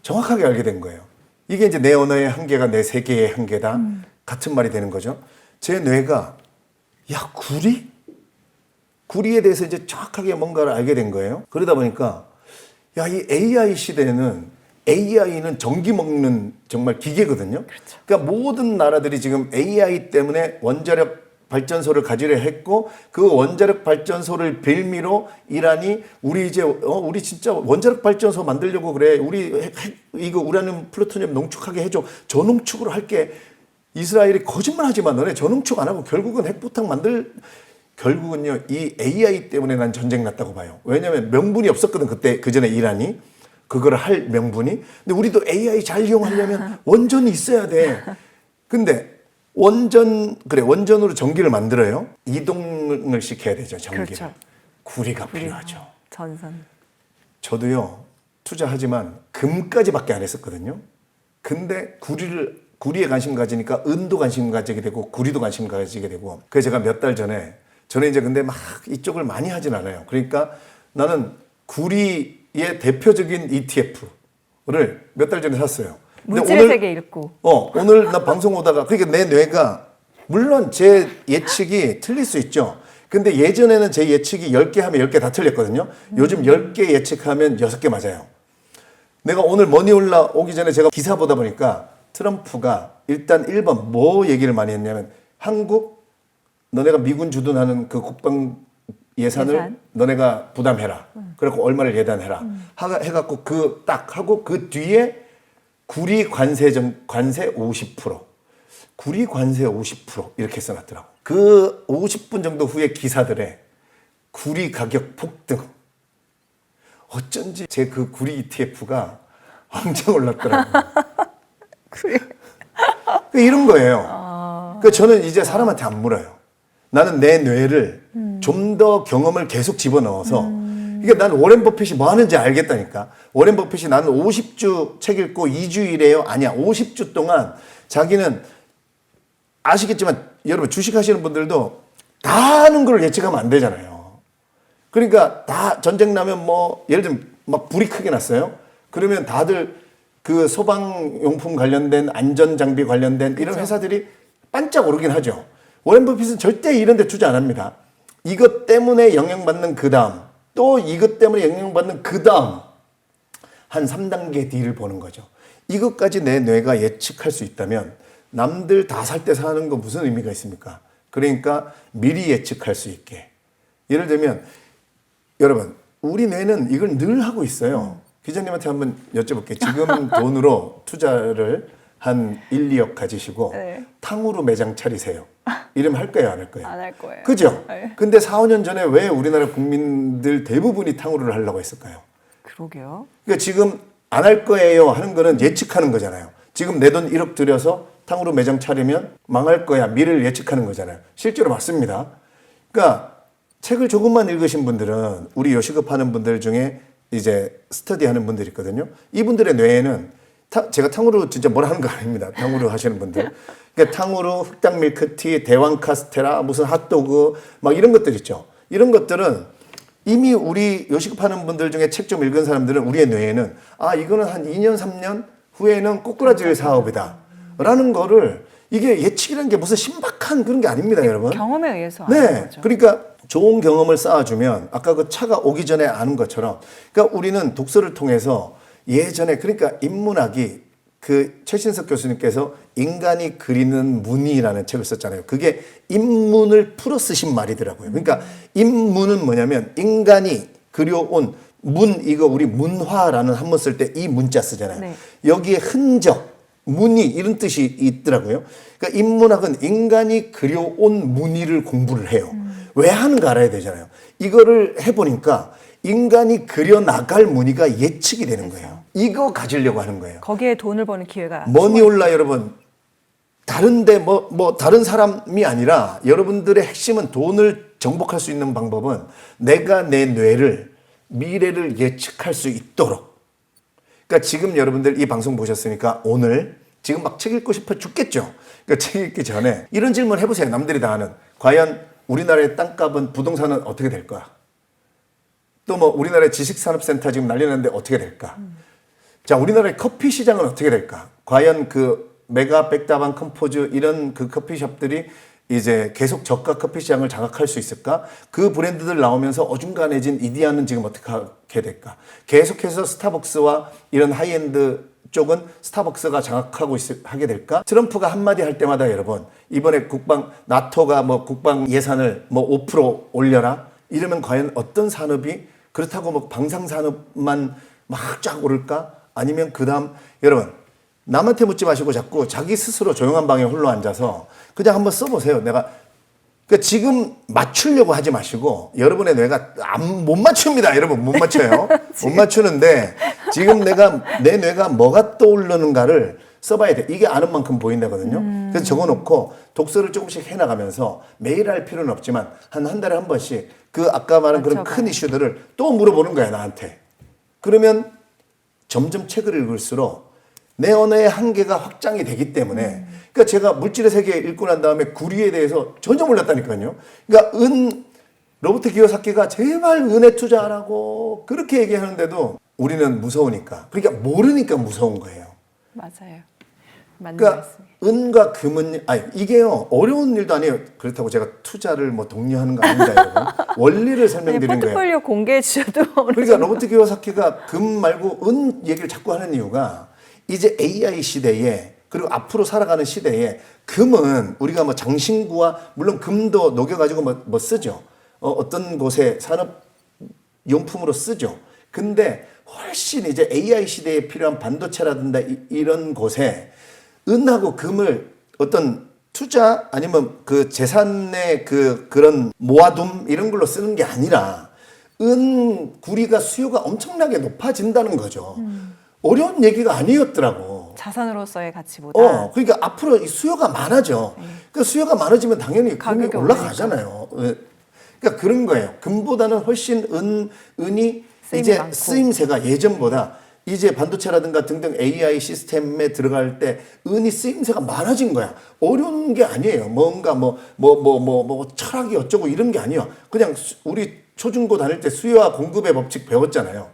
정확하게 알게 된 거예요. 이게 이제 내 언어의 한계가 내 세계의 한계다. 같은 말이 되는 거죠. 제 뇌가 야 구리? 구리에 대해서 이제 정확하게 뭔가를 알게 된 거예요. 그러다 보니까 야, 이 AI 시대에는 AI는 전기 먹는 정말 기계거든요. 그렇죠. 그러니까 모든 나라들이 지금 AI 때문에 원자력 발전소를 가지려 했고 그 원자력 발전소를 빌미로 이란이 우리 이제 우리 진짜 원자력 발전소 만들려고 그래. 우리 이거 우라늄 플루토늄 농축하게 해줘. 저농축으로 할게. 이스라엘이 거짓말하지만 너네 저농축 안 하고 결국은 핵폭탄 결국은요, 이 AI 때문에 난 전쟁 났다고 봐요. 왜냐면 명분이 없었거든, 그때, 그 전에 이란이. 그거를 할 명분이. 근데 우리도 AI 잘 이용하려면 원전이 있어야 돼. 근데 원전으로 전기를 만들어요. 이동을 시켜야 되죠, 전기를. 그렇죠. 구리가 필요하죠. 전선. 저도요, 투자하지만 금까지밖에 안 했었거든요. 근데 구리에 관심 가지니까 은도 관심 가지게 되고, 구리도 관심 가지게 되고. 그래서 제가 몇 달 전에 저는 이제 근데 막 이쪽을 많이 하진 않아요. 그러니까 나는 구리의 대표적인 ETF를 몇 달 전에 샀어요. 물질의 세계 읽고. 오늘 나 방송 오다가 그러니까 내 뇌가 물론 제 예측이 틀릴 수 있죠. 근데 예전에는 제 예측이 10개 하면 10개 다 틀렸거든요. 요즘 10개 예측하면 6개 맞아요. 내가 오늘 머니올라 오기 전에 제가 기사 보다 보니까 트럼프가 일단 1번 뭐 얘기를 많이 했냐면 한국 너네가 미군 주둔하는 그 국방 예산을 너네가 부담해라. 그래갖고 얼마를 예단해라. 해갖고 그 딱 하고 그 뒤에 구리 관세 50%. 구리 관세 50% 이렇게 써놨더라고. 그 50분 정도 후에 기사들에 구리 가격 폭등. 어쩐지 제 그 구리 ETF가 왕창 올랐더라고. 그래. 이런 거예요. 그러니까 저는 이제 사람한테 안 물어요. 나는 내 뇌를 좀 더 경험을 계속 집어넣어서 그러니까 난 워렌 버핏이 뭐 하는지 알겠다니까. 워렌 버핏이 나는 50주 책 읽고 2주일에요. 아니야. 50주 동안 자기는 아시겠지만 여러분 주식하시는 분들도 다 하는 걸 예측하면 안 되잖아요. 그러니까 다 전쟁 나면 뭐 예를 들면 막 불이 크게 났어요. 그러면 다들 그 소방용품 관련된 안전장비 관련된 이런 그쵸. 회사들이 반짝 오르긴 하죠. 워렌 버핏은 절대 이런 데 투자 안 합니다. 이것 때문에 영향받는 그 다음, 또 이것 때문에 영향받는 그 다음, 한 3단계 뒤를 보는 거죠. 이것까지 내 뇌가 예측할 수 있다면 남들 다 살 때 사는 거 무슨 의미가 있습니까? 그러니까 미리 예측할 수 있게. 예를 들면 여러분, 우리 뇌는 이걸 늘 하고 있어요. 기자님한테 한번 여쭤볼게요. 지금 돈으로 투자를 한 1, 2억 가지시고 네. 탕후루 매장 차리세요. 이러면 할 거예요, 안 할 거예요? 안 할 거예요. 그죠? 네. 근데 4, 5년 전에 왜 우리나라 국민들 대부분이 탕후루를 하려고 했을까요? 그러게요. 그러니까 지금 안 할 거예요 하는 거는 예측하는 거잖아요. 지금 내 돈 1억 들여서 탕후루 매장 차리면 망할 거야. 미래를 예측하는 거잖아요. 실제로 맞습니다. 그러니까 책을 조금만 읽으신 분들은 우리 요식업 하는 분들 중에 이제 스터디 하는 분들이 있거든요. 이분들의 뇌에는 제가 탕후루 진짜 뭐라 하는 거 아닙니다. 탕후루 하시는 분들. 그러니까 탕후루, 흑당 밀크티, 대왕 카스테라, 무슨 핫도그 막 이런 것들 있죠. 이런 것들은 이미 우리 요식업 하는 분들 중에 책 좀 읽은 사람들은 우리의 뇌에는 아 이거는 한 2년 3년 후에는 꼬꾸라질 사업이다 라는 거를 이게 예측이라는 게 무슨 신박한 그런 게 아닙니다, 여러분. 경험에 의해서 아는 네, 거죠. 그러니까 좋은 경험을 쌓아주면 아까 그 차가 오기 전에 아는 것처럼 그러니까 우리는 독서를 통해서 예전에 그러니까 인문학이 그 최신석 교수님께서 인간이 그리는 문이라는 책을 썼잖아요. 그게 인문을 풀어 쓰신 말이더라고요. 그러니까 인문은 뭐냐면 인간이 그려온 문, 이거 우리 문화라는 한문 쓸 때 이 문자 쓰잖아요. 네. 여기에 흔적, 무늬 이런 뜻이 있더라고요. 그러니까 인문학은 인간이 그려온 무늬를 공부를 해요. 왜 하는가 알아야 되잖아요. 이거를 해보니까 인간이 그려나갈 무늬가 예측이 되는 거예요. 이거 가지려고 하는 거예요. 거기에 돈을 버는 기회가 머니올라 여러분, 다른데 다른 사람이 아니라 여러분들의 핵심은 돈을 정복할 수 있는 방법은 내가 내 뇌를 미래를 예측할 수 있도록. 그러니까 지금 여러분들 이 방송 보셨으니까 오늘 지금 막 책 읽고 싶어 죽겠죠. 그러니까 책 읽기 전에 이런 질문 해보세요. 남들이 다 하는. 과연 우리나라의 땅값은 부동산은 어떻게 될 거야? 또 뭐 우리나라의 지식산업센터 지금 난리 났는데 어떻게 될까? 자, 우리나라의 커피 시장은 어떻게 될까? 과연 그 메가, 백다방, 컴포즈 이런 그 커피숍들이 이제 계속 저가 커피 시장을 장악할 수 있을까? 그 브랜드들 나오면서 어중간해진 이디야는 지금 어떻게 하게 될까? 계속해서 스타벅스와 이런 하이엔드 쪽은 스타벅스가 장악하고 하게 될까? 트럼프가 한마디 할 때마다 여러분, 이번에 나토가 뭐 국방 예산을 뭐 5% 올려라? 이러면 과연 어떤 산업이 그렇다고 뭐 방산산업만 막 쫙 오를까? 아니면 그 다음, 여러분, 남한테 묻지 마시고 자꾸 자기 스스로 조용한 방에 홀로 앉아서 그냥 한번 써보세요. 그러니까 지금 맞추려고 하지 마시고 여러분의 뇌가 못 맞춥니다. 여러분 못 맞춰요. 못 맞추는데 지금 내 뇌가 뭐가 떠오르는가를 써봐야 돼. 이게 아는 만큼 보인다거든요. 그래서 적어놓고 독서를 조금씩 해나가면서 매일 할 필요는 없지만 한 달에 한 번씩 그 아까 말한 그런 큰 이슈들을 또 물어보는 거야 나한테. 그러면 점점 책을 읽을수록 내 언어의 한계가 확장이 되기 때문에 그러니까 제가 물질의 세계 읽고 난 다음에 구리에 대해서 전혀 몰랐다니까요. 그러니까 로버트 기요사키가 제발 은에 투자하라고 그렇게 얘기하는데도 우리는 무서우니까 그러니까 모르니까 무서운 거예요. 맞아요. 맞는 그러니까 말씀이에요. 은과 금은 이게요 어려운 일도 아니에요. 그렇다고 제가 투자를 뭐 독려하는 거 아닙니다, 여러분. 원리를 설명드리는 거예요. 포트폴리오 공개해 주셔도 그러니까 로버트 기요사키가 금 말고 은 얘기를 자꾸 하는 이유가 이제 AI 시대에 그리고 앞으로 살아가는 시대에 금은 우리가 뭐 장신구와 물론 금도 녹여가지고 뭐 쓰죠. 어떤 곳에 산업용품으로 쓰죠. 근데 훨씬 이제 AI 시대에 필요한 반도체라든가 이런 곳에 은하고 금을 어떤 투자 아니면 그 재산의 그런 모아둠 이런 걸로 쓰는 게 아니라 구리가 수요가 엄청나게 높아진다는 거죠. 어려운 얘기가 아니었더라고. 자산으로서의 가치보다 그러니까 앞으로 이 수요가 많아져. 그 수요가 많아지면 당연히 금이 가격이 올라가잖아요. 그러니까 그런 거예요. 금보다는 훨씬 은이 쓰임이 이제 많고. 쓰임새가 예전보다 이제 반도체라든가 등등 AI 시스템에 들어갈 때 은이 쓰임새가 많아진 거야. 어려운 게 아니에요. 뭔가 철학이 어쩌고 이런 게 아니에요. 그냥 우리 초중고 다닐 때 수요와 공급의 법칙 배웠잖아요.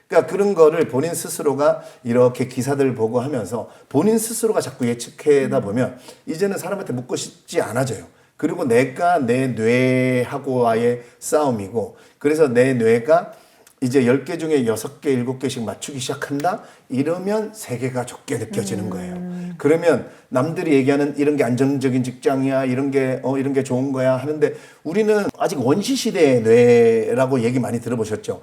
그러니까 그런 거를 본인 스스로가 이렇게 기사들 보고 하면서 본인 스스로가 자꾸 예측하다 보면 이제는 사람한테 묻고 싶지 않아져요. 그리고 내가 내 뇌하고와의 싸움이고, 그래서 내 뇌가 이제 10개 중에 6개, 7개씩 맞추기 시작한다? 이러면 세계가 좁게 느껴지는 거예요. 그러면 남들이 얘기하는 이런 게 안정적인 직장이야, 이런 게 좋은 거야 하는데 우리는 아직 원시시대의 뇌라고 얘기 많이 들어보셨죠?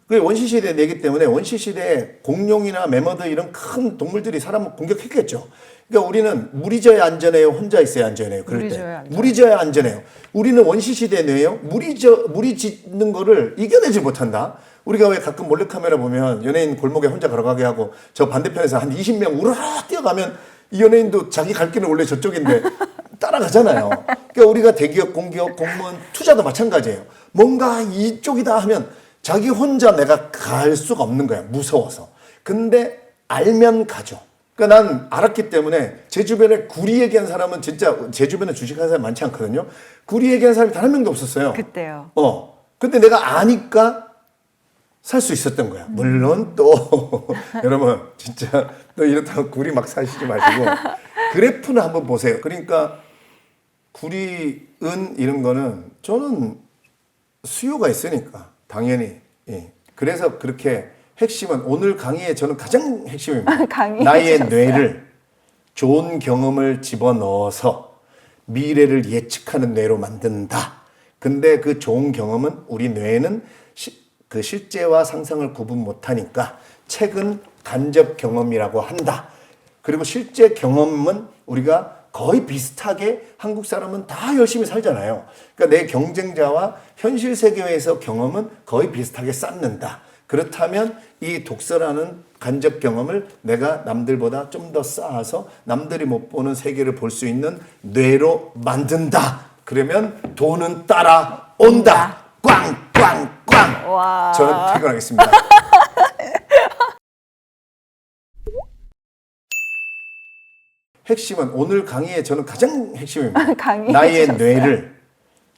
그 원시시대 뇌기 때문에 원시시대에 공룡이나 매머드 이런 큰 동물들이 사람을 공격했겠죠. 그러니까 우리는 물이 져야 안전해요? 혼자 있어야 안전해요? 그럴 때. 물이 져야 안전해요. 우리는 원시시대 뇌예요. 물이 짖는 거를 이겨내지 못한다. 우리가 왜 가끔 몰래카메라 보면 연예인 골목에 혼자 걸어가게 하고 저 반대편에서 한 20명 우르르 뛰어가면 이 연예인도 자기 갈 길은 원래 저쪽인데 따라가잖아요. 그러니까 우리가 대기업, 공기업, 공무원, 투자도 마찬가지예요. 뭔가 이쪽이다 하면 자기 혼자 내가 갈 수가 없는 거야. 무서워서. 근데 알면 가죠. 그러니까 난 알았기 때문에 제 주변에 구리 얘기한 사람은 진짜 제 주변에 주식하는 사람이 많지 않거든요. 구리 얘기한 사람이 단 한 명도 없었어요. 그때요. 근데 내가 아니까 살 수 있었던 거야. 물론 또 여러분 진짜 또 이렇다고 구리 막 사시지 마시고 그래프는 한번 보세요. 그러니까 구리, 은 이런 거는 저는 수요가 있으니까 당연히. 예. 그래서 그렇게 핵심은 오늘 강의에 저는 가장 핵심입니다. 나의 뇌를 좋은 경험을 집어넣어서 미래를 예측하는 뇌로 만든다. 근데 그 좋은 경험은 우리 뇌는 그 실제와 상상을 구분 못하니까 책은 간접 경험이라고 한다. 그리고 실제 경험은 우리가 거의 비슷하게 한국 사람은 다 열심히 살잖아요. 그러니까 내 경쟁자와 현실 세계에서 경험은 거의 비슷하게 쌓는다. 그렇다면 이 독서라는 간접 경험을 내가 남들보다 좀 더 쌓아서 남들이 못 보는 세계를 볼 수 있는 뇌로 만든다. 그러면 돈은 따라온다. 꽝꽝꽝. 와. 저는 퇴근하겠습니다. 핵심은 오늘 강의에 저는 가장 핵심입니다. 나의 뇌를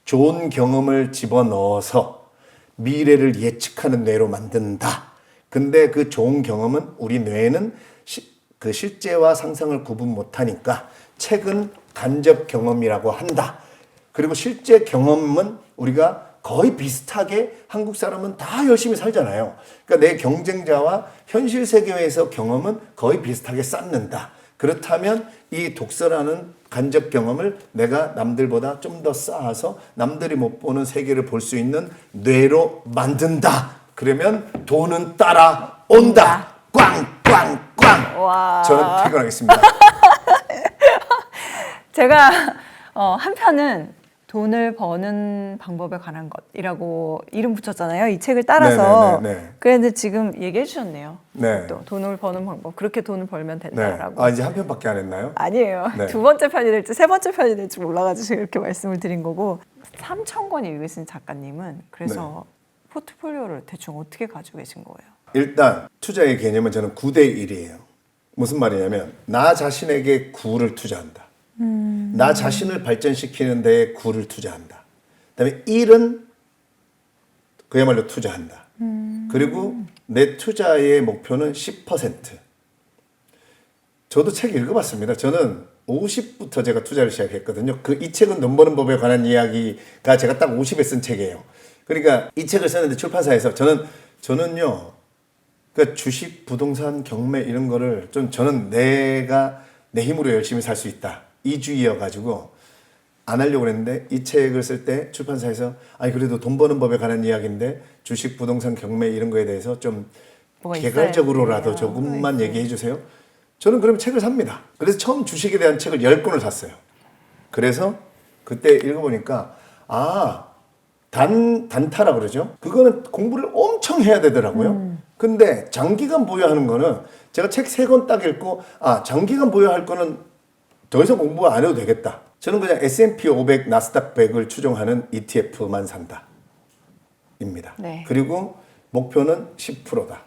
좋은 경험을 집어넣어서 미래를 예측하는 뇌로 만든다. 근데 그 좋은 경험은 우리 뇌는 그 실제와 상상을 구분 못하니까 책은 간접 경험이라고 한다. 그리고 실제 경험은 우리가 거의 비슷하게 한국 사람은 다 열심히 살잖아요. 그러니까 내 경쟁자와 현실 세계에서 경험은 거의 비슷하게 쌓는다. 그렇다면 이 독서라는 간접 경험을 내가 남들보다 좀 더 쌓아서 남들이 못 보는 세계를 볼 수 있는 뇌로 만든다. 그러면 돈은 따라온다. 꽝꽝꽝. 와. 저는 퇴근하겠습니다. 제가 한편은 돈을 버는 방법에 관한 것이라고 이름 붙였잖아요. 이 책을 따라서. 네네네네. 그런데 지금 얘기해 주셨네요. 네. 또 돈을 버는 방법. 그렇게 돈을 벌면 네. 된다라고. 아, 이제 한 편밖에 안 했나요? 아니에요. 네. 두 번째 편이 될지 세 번째 편이 될지 몰라가지고 제가 이렇게 말씀을 드린 거고 3,000권이 읽으신 작가님은 그래서 포트폴리오를 대충 어떻게 가지고 계신 거예요? 일단 투자의 개념은 저는 9대 1이에요. 무슨 말이냐면 나 자신에게 9를 투자한다. 나 자신을 발전시키는 데에 9를 투자한다. 그다음에 1은 그야말로 투자한다. 그리고 내 투자의 목표는 10%. 저도 책 읽어봤습니다. 저는 50부터 제가 투자를 시작했거든요. 이 책은 돈 버는 법에 관한 이야기가 제가 딱 50에 쓴 책이에요. 그러니까 이 책을 썼는데 출판사에서 저는요, 그러니까 주식, 부동산, 경매 이런 거를 저는 내가 내 힘으로 열심히 살 수 있다. 이주의여가지고 안 하려고 그랬는데 이 책을 쓸 때 출판사에서 아니 그래도 돈 버는 법에 관한 이야기인데 주식, 부동산, 경매 이런 거에 대해서 좀 개괄적으로라도 조금만 얘기해 주세요. 저는 그럼 책을 삽니다. 그래서 처음 주식에 대한 책을 10권을 샀어요. 그래서 그때 읽어보니까 단타라 그러죠. 그거는 공부를 엄청 해야 되더라고요. 근데 장기간 보유하는 거는 제가 책 3권 딱 읽고 장기간 보유할 거는 더 이상 공부 안 해도 되겠다. 저는 그냥 S&P 500, 나스닥 100을 추종하는 ETF만 산다. 입니다. 네. 그리고 목표는 10%다.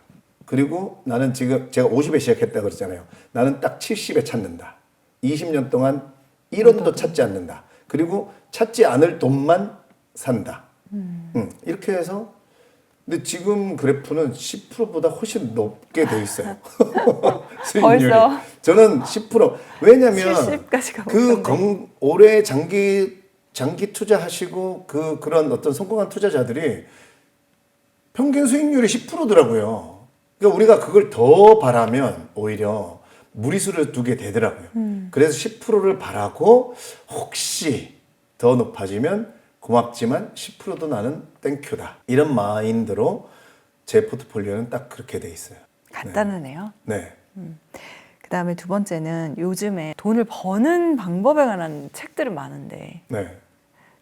그리고 나는 지금 제가 50에 시작했다 그랬잖아요. 나는 딱 70에 찾는다. 20년 동안 1원도 찾지 않는다. 그리고 찾지 않을 돈만 산다. 이렇게 해서 근데 지금 그래프는 10%보다 훨씬 높게 돼 있어요. 수익률이. 벌써? 저는 10%. 왜냐면 70까지 가고 오래 장기 투자하시고 그런 어떤 성공한 투자자들이 평균 수익률이 10%더라고요. 그러니까 우리가 그걸 더 바라면 오히려 무리수를 두게 되더라고요. 그래서 10%를 바라고 혹시 더 높아지면 고맙지만 10%도 나는 땡큐다. 이런 마인드로 제 포트폴리오는 딱 그렇게 돼 있어요. 간단하네요. 네. 그다음에 두 번째는 요즘에 돈을 버는 방법에 관한 책들은 많은데 네.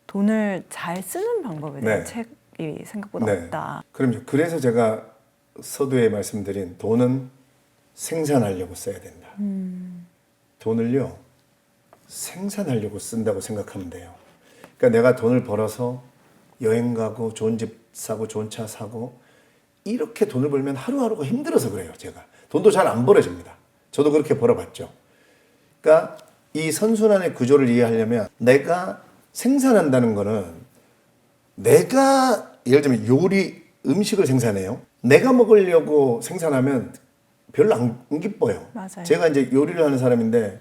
돈을 잘 쓰는 방법에 대한 네. 책이 생각보다 네. 없다. 그럼요. 그래서 제가 서두에 말씀드린 돈은 생산하려고 써야 된다. 돈을요, 생산하려고 쓴다고 생각하면 돼요. 그러니까 내가 돈을 벌어서 여행 가고 좋은 집 사고 좋은 차 사고 이렇게 돈을 벌면 하루하루가 힘들어서 그래요, 제가. 돈도 잘 안 벌어집니다. 저도 그렇게 벌어봤죠. 그러니까 이 선순환의 구조를 이해하려면 내가 생산한다는 거는 내가 예를 들면 음식을 생산해요. 내가 먹으려고 생산하면 별로 안 기뻐요. 맞아요. 제가 이제 요리를 하는 사람인데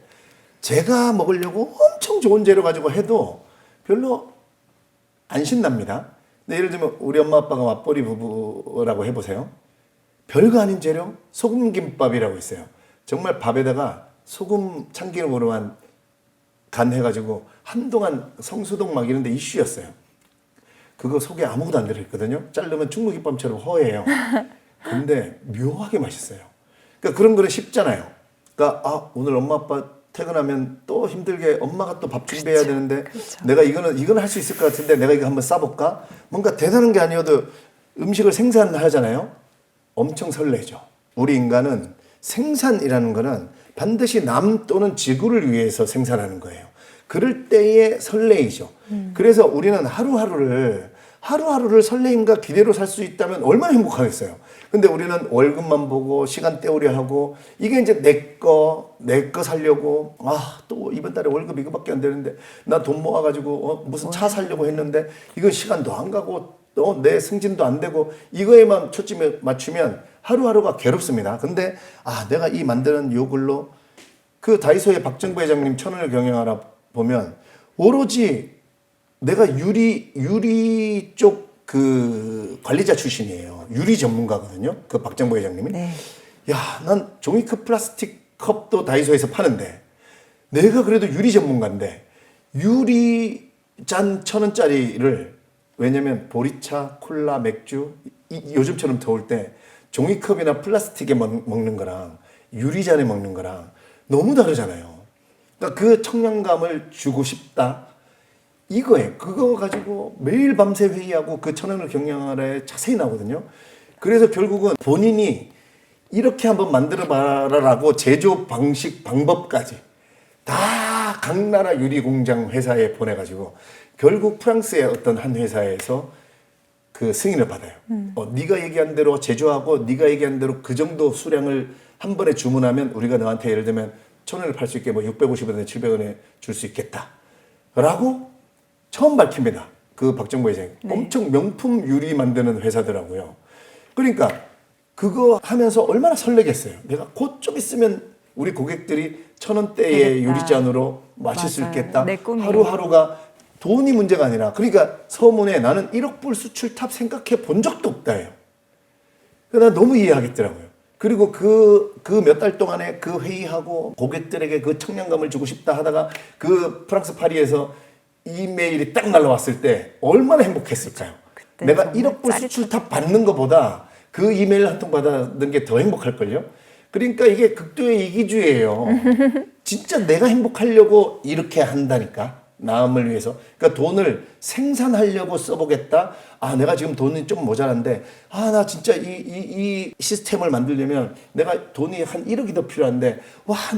제가 먹으려고 엄청 좋은 재료 가지고 해도 별로 안 신납니다. 근데 예를 들면 우리 엄마 아빠가 맞벌이 부부라고 해보세요. 별거 아닌 재료 소금김밥이라고 있어요. 정말 밥에다가 소금 참기름으로만 간해가지고 한동안 성수동 막 이런 데 이슈였어요. 그거 속에 아무것도 안 들어있거든요. 자르면 충무김밥처럼 허해요. 근데 묘하게 맛있어요. 그러니까 그런 거는 쉽잖아요. 그러니까 오늘 엄마 아빠 퇴근하면 또 힘들게 엄마가 또 밥 준비해야 되는데 내가 이거는 할 수 있을 것 같은데 내가 이거 한번 싸볼까? 뭔가 대단한 게 아니어도 음식을 생산하잖아요. 엄청 설레죠. 우리 인간은 생산이라는 거는 반드시 남 또는 지구를 위해서 생산하는 거예요. 그럴 때의 설레이죠. 그래서 우리는 하루하루를 설레임과 기대로 살 수 있다면 얼마나 행복하겠어요. 근데 우리는 월급만 보고 시간 때우려 하고 이게 이제 내 거 살려고 또 이번 달에 월급 이거밖에 안 되는데 나 돈 모아가지고 무슨 차 살려고 했는데 이건 시간도 안 가고 또 내 승진도 안 되고 이거에만 초점을 맞추면 하루하루가 괴롭습니다. 근데 내가 이 만드는 요 글로 그 다이소의 박정부 회장님 천원을 경영하라 보면 오로지 내가 유리 쪽 그 관리자 출신이에요. 유리 전문가거든요. 그 박정부 회장님이. 네. 난 종이컵 플라스틱 컵도 다이소에서 파는데 내가 그래도 유리 전문가인데 유리 잔 1,000원짜리를 왜냐면 보리차, 콜라, 맥주 요즘처럼 더울 때 종이컵이나 플라스틱에 먹는 거랑 유리잔에 먹는 거랑 너무 다르잖아요. 그러니까 그 청량감을 주고 싶다. 이거예요. 그거 가지고 매일 밤새 회의하고 그 1,000원을 경영하라에 자세히 나오거든요. 그래서 결국은 본인이 이렇게 한번 만들어 봐라라고 제조 방식, 방법까지 다 각 나라 유리 공장 회사에 보내가지고 결국 프랑스의 어떤 한 회사에서 그 승인을 받아요. 네가 얘기한 대로 제조하고 네가 얘기한 대로 그 정도 수량을 한 번에 주문하면 우리가 너한테 예를 들면 1,000원을 팔 수 있게 650원에 700원에 줄 수 있겠다. 라고 처음 밝힙니다. 그 박정부 회장이. 네. 엄청 명품 유리 만드는 회사더라고요. 그러니까 그거 하면서 얼마나 설레겠어요. 내가 곧 좀 있으면 우리 고객들이 1,000원대의 되겠다. 유리잔으로 마실 수 맞아요. 있겠다. 내 꿈이. 하루하루가 돈이 문제가 아니라 그러니까 서문에 나는 1억 불 수출 탑 생각해 본 적도 없다예요. 나 너무 이해하겠더라고요. 그리고 그 몇 달 동안에 그 회의하고 고객들에게 그 청량감을 주고 싶다 하다가 그 프랑스 파리에서 이메일이 딱 날라왔을 때 얼마나 행복했을까요? 그때 내가 정말 1억 불 수출탑 받는 것보다 그 이메일 한 통 받는 게 더 행복할걸요? 그러니까 이게 극도의 이기주의예요. 진짜 내가 행복하려고 이렇게 한다니까. 남을 위해서. 그러니까 돈을 생산하려고 써보겠다. 내가 지금 돈이 좀 모자란데, 나 진짜 이 시스템을 만들려면 내가 돈이 한 1억이 더 필요한데,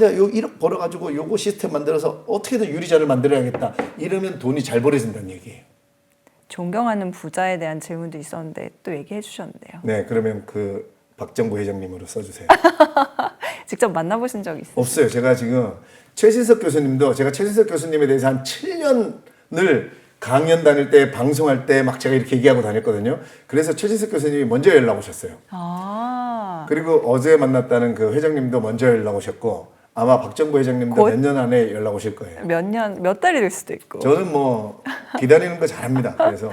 내가 요 1억 벌어가지고 요거 시스템 만들어서 어떻게든 유리잔을 만들어야겠다. 이러면 돈이 잘 벌어진다는 얘기예요. 존경하는 부자에 대한 질문도 있었는데 또 얘기해 주셨는데요. 네, 그러면 그 박정부 회장님으로 써주세요. 직접 만나보신 적 있으세요? 없어요. 제가 지금 최신석 교수님도 제가 최신석 교수님에 대해서 한 7년을 강연 다닐 때 방송할 때 막 제가 이렇게 얘기하고 다녔거든요. 그래서 최신석 교수님이 먼저 연락 오셨어요. 아, 그리고 어제 만났다는 그 회장님도 먼저 연락 오셨고 아마 박정부 회장님도 곧? 몇 년 안에 연락 오실 거예요. 몇 달이 될 수도 있고. 저는 뭐 기다리는 거 잘합니다. 그래서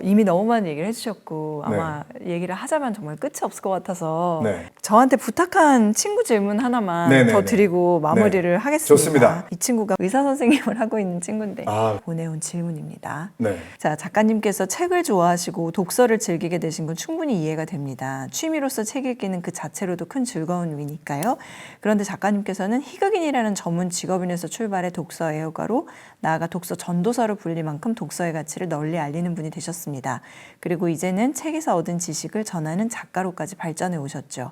이미 너무 많은 얘기를 해주셨고 아마 얘기를 하자면 정말 끝이 없을 것 같아서 네. 저한테 부탁한 친구 질문 하나만 네네네. 더 드리고 마무리를 네. 하겠습니다. 좋습니다. 이 친구가 의사 선생님을 하고 있는 친구인데 아. 보내온 질문입니다. 네. 자, 작가님께서 책을 좋아하시고 독서를 즐기게 되신 건 충분히 이해가 됩니다. 취미로서 책 읽기는 그 자체로도 큰 즐거움이니까요. 그런데 작가님께서는 희극인이라는 전문 직업인에서 출발해 독서 애호가로 나아가 독서 전도사로 불릴 만큼 독서의 가치를 널리 알리는 분이 되셨습니다. 그리고 이제는 책에서 얻은 지식을 전하는 작가로까지 발전해 오셨죠.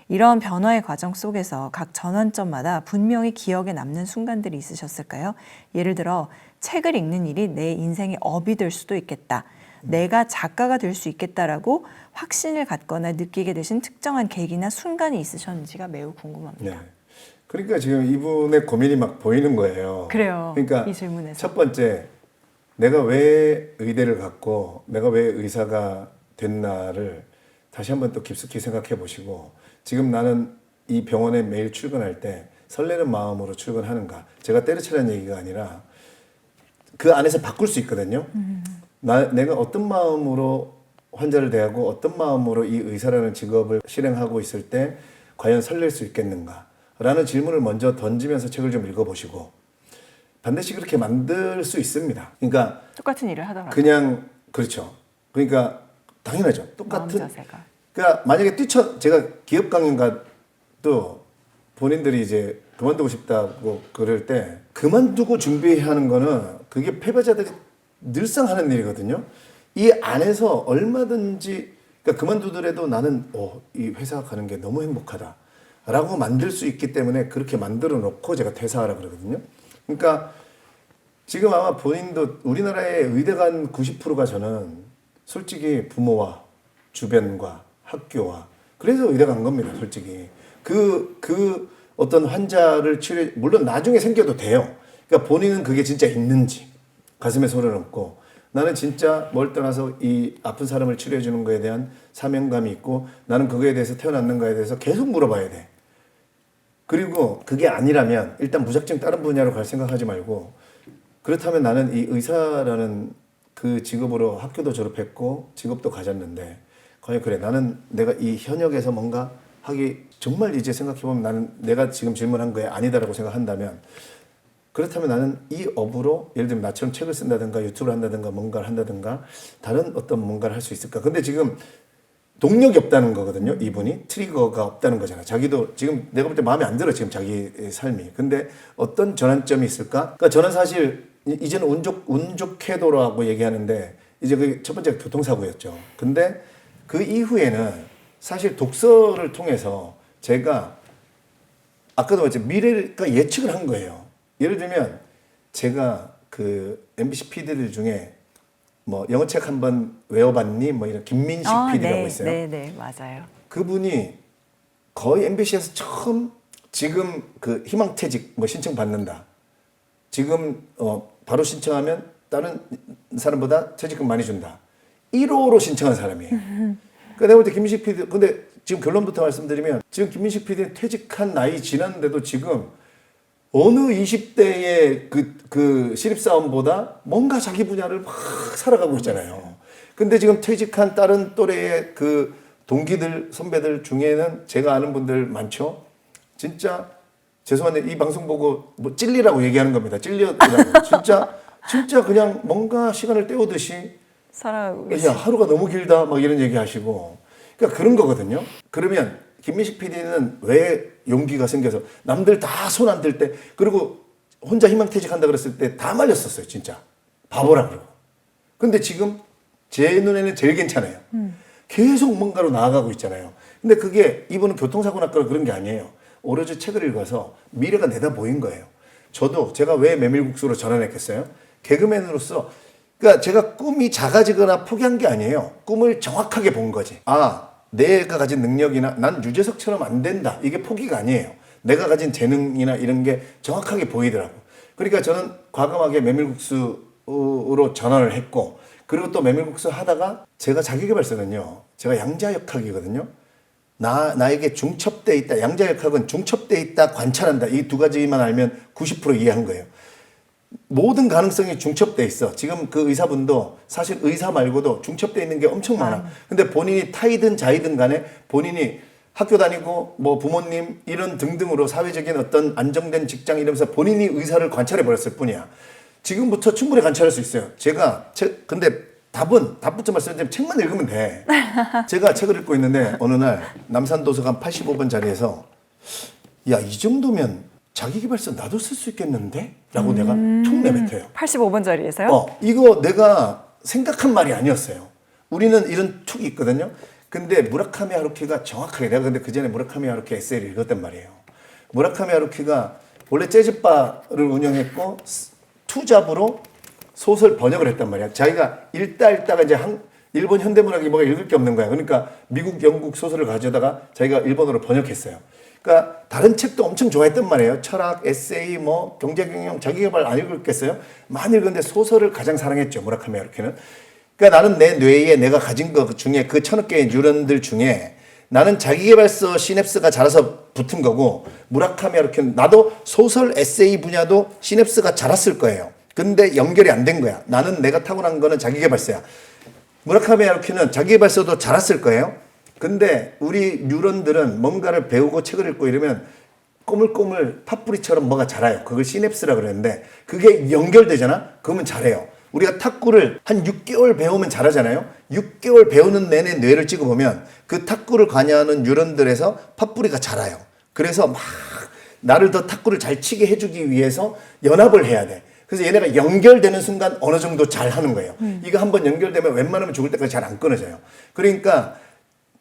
이런 변화의 과정 속에서 각 전환점마다 분명히 기억에 남는 순간들이 있으셨을까요? 예를 들어 책을 읽는 일이 내 인생의 업이 될 수도 있겠다. 내가 작가가 될 수 있겠다라고 확신을 갖거나 느끼게 되신 특정한 계기나 순간이 있으셨는지가 매우 궁금합니다. 네. 그러니까 지금 이분의 고민이 막 보이는 거예요. 그래요. 그러니까 이 질문에서. 첫 번째, 내가 왜 의대를 갔고 내가 왜 의사가 됐나를 다시 한번 또 깊숙이 생각해 보시고 지금 나는 이 병원에 매일 출근할 때 설레는 마음으로 출근하는가. 제가 때려치라는 얘기가 아니라 그 안에서 바꿀 수 있거든요. 내가 어떤 마음으로 환자를 대하고 어떤 마음으로 이 의사라는 직업을 실행하고 있을 때 과연 설렐 수 있겠는가 라는 질문을 먼저 던지면서 책을 좀 읽어보시고 반드시 그렇게 만들 수 있습니다. 그러니까 똑같은 일을 하더라고요. 그냥 그렇죠. 그러니까 당연하죠. 마음 똑같은. 자세가. 그러니까 만약에 제가 기업 강연가도 본인들이 이제 그만두고 싶다고 그럴 때 그만두고 준비하는 거는 그게 패배자들이 늘상 하는 일이거든요. 이 안에서 얼마든지 그러니까 그만두더라도 나는 이 회사 가는 게 너무 행복하다라고 만들 수 있기 때문에 그렇게 만들어 놓고 제가 퇴사하라 그러거든요. 그러니까 지금 아마 본인도 우리나라의 의대 간 90%가 저는 솔직히 부모와 주변과 학교와 그래서 의대 간 겁니다. 솔직히 그 어떤 환자를 치료 물론 나중에 생겨도 돼요. 그러니까 본인은 그게 진짜 있는지 가슴에 손을 얹고 나는 진짜 뭘 떠나서 이 아픈 사람을 치료해 주는 거에 대한 사명감이 있고 나는 그거에 대해서 태어났는가에 대해서 계속 물어봐야 돼. 그리고 그게 아니라면 일단 무작정 다른 분야로 갈 생각하지 말고 그렇다면 나는 이 의사라는 그 직업으로 학교도 졸업했고 직업도 가졌는데 과연 그래 나는 내가 이 현역에서 뭔가 하기 정말 이제 생각해보면 나는 내가 지금 질문한 거에 아니다라고 생각한다면 그렇다면 나는 이 업으로 예를 들면 나처럼 책을 쓴다든가 유튜브를 한다든가 뭔가를 한다든가 다른 어떤 뭔가를 할 수 있을까. 근데 지금 동력이 없다는 거거든요. 이분이 트리거가 없다는 거잖아. 자기도 지금 내가 볼 때 마음에 안 들어 지금 자기 삶이. 근데 어떤 전환점이 있을까? 그러니까 저는 사실 이제는 운 좋게도라고 얘기하는데 이제 그 첫 번째가 교통사고였죠. 근데 그 이후에는 사실 독서를 통해서 제가 아까도 말했지만 미래가 예측을 한 거예요. 예를 들면 제가 그 MBC PD들 중에 뭐 영어책 한번 외워봤니? 뭐 이런 김민식 PD라고 있어요. 네, 맞아요. 그분이 거의 MBC에서 처음 지금 그 희망퇴직 뭐 신청 받는다. 지금 바로 신청하면 다른 사람보다 퇴직금 많이 준다. 1호로 신청한 사람이에요. 그러니까 내가 볼 때 김민식 PD 근데 지금 결론부터 말씀드리면 지금 김민식 PD는 퇴직한 나이 지났는데도 지금 어느 20대의 그 신입사원보다 뭔가 자기 분야를 막 살아가고 있잖아요. 근데 지금 퇴직한 다른 또래의 그 동기들, 선배들 중에는 제가 아는 분들 많죠? 진짜, 죄송한데 이 방송 보고 뭐 찔리라고 얘기하는 겁니다. 찔리라고. 진짜 그냥 뭔가 시간을 때우듯이 살아가고 야, 하루가 너무 길다 막 이런 얘기 하시고. 그러니까 그런 거거든요. 그러면 김민식 PD는 왜 용기가 생겨서 남들 다 손 안 들 때 그리고 혼자 희망퇴직한다 그랬을 때 다 말렸었어요. 진짜 바보라 그러고. 근데 지금 제 눈에는 제일 괜찮아요. 계속 뭔가로 나아가고 있잖아요. 근데 그게 이분은 교통사고 났거나 그런 게 아니에요. 오로지 책을 읽어서 미래가 내다 보인 거예요. 저도 제가 왜 메밀국수로 전환했겠어요? 개그맨으로서 그러니까 제가 꿈이 작아지거나 포기한 게 아니에요. 꿈을 정확하게 본 거지. 아, 내가 가진 능력이나 난 유재석처럼 안 된다. 이게 포기가 아니에요. 내가 가진 재능이나 이런 게 정확하게 보이더라고. 그러니까 저는 과감하게 메밀국수로 전환을 했고, 그리고 또 메밀국수 하다가 제가 자기계발서는요, 제가 양자역학이거든요. 나에게 중첩돼 있다. 양자역학은 중첩돼 있다, 관찰한다. 이 두 가지만 알면 90% 이해한 거예요. 모든 가능성이 중첩돼 있어. 지금 그 의사분도 사실 의사 말고도 중첩돼 있는 게 엄청 많아. 근데 본인이 타이든 자이든 간에 본인이 학교 다니고 뭐 부모님 이런 등등으로 사회적인 어떤 안정된 직장 이러면서 본인이 의사를 관찰해 버렸을 뿐이야. 지금부터 충분히 관찰할 수 있어요. 근데 답부터 말씀드리면 책만 읽으면 돼. 제가 책을 읽고 있는데 어느 날 남산도서관 85번 자리에서 야, 이 정도면 자기계발서 나도 쓸 수 있겠는데? 라고 내가 툭 내뱉어요. 85번 자리에서요? 이거 내가 생각한 말이 아니었어요. 우리는 이런 툭이 있거든요. 근데 무라카미 하루키가 정확하게, 내가 근데 그 전에 무라카미 하루키 에세이를 읽었단 말이에요. 무라카미 하루키가 원래 재즈바를 운영했고 투잡으로 소설 번역을 했단 말이야. 자기가 읽다가 이제 일본 현대문학이 뭐가 읽을 게 없는 거야. 그러니까 미국, 영국 소설을 가져다가 자기가 일본어로 번역했어요. 그러니까 다른 책도 엄청 좋아했단 말이에요. 철학, 에세이, 뭐 경제경영, 자기계발 안 읽었겠어요? 많이 읽었는데 소설을 가장 사랑했죠. 무라카미 하루키는. 그러니까 나는 내 뇌에 내가 가진 것 중에 그 1000억 개의 뉴런들 중에 나는 자기계발서 시냅스가 자라서 붙은 거고, 무라카미 하루키는 나도 소설, 에세이 분야도 시냅스가 자랐을 거예요. 근데 연결이 안 된 거야. 나는 내가 타고난 거는 자기계발서야. 무라카미 하루키는 자기계발서도 자랐을 거예요. 근데 우리 뉴런들은 뭔가를 배우고 책을 읽고 이러면 꼬물꼬물 팥뿌리처럼 뭐가 자라요. 그걸 시냅스라 그러는데 그게 연결되잖아? 그러면 잘해요. 우리가 탁구를 한 6개월 배우면 잘하잖아요. 6개월 배우는 내내 뇌를 찍어보면 그 탁구를 관여하는 뉴런들에서 팥뿌리가 자라요. 그래서 막 나를 더 탁구를 잘 치게 해주기 위해서 연합을 해야 돼. 그래서 얘네가 연결되는 순간 어느 정도 잘 하는 거예요. 이거 한번 연결되면 웬만하면 죽을 때까지 잘 안 끊어져요. 그러니까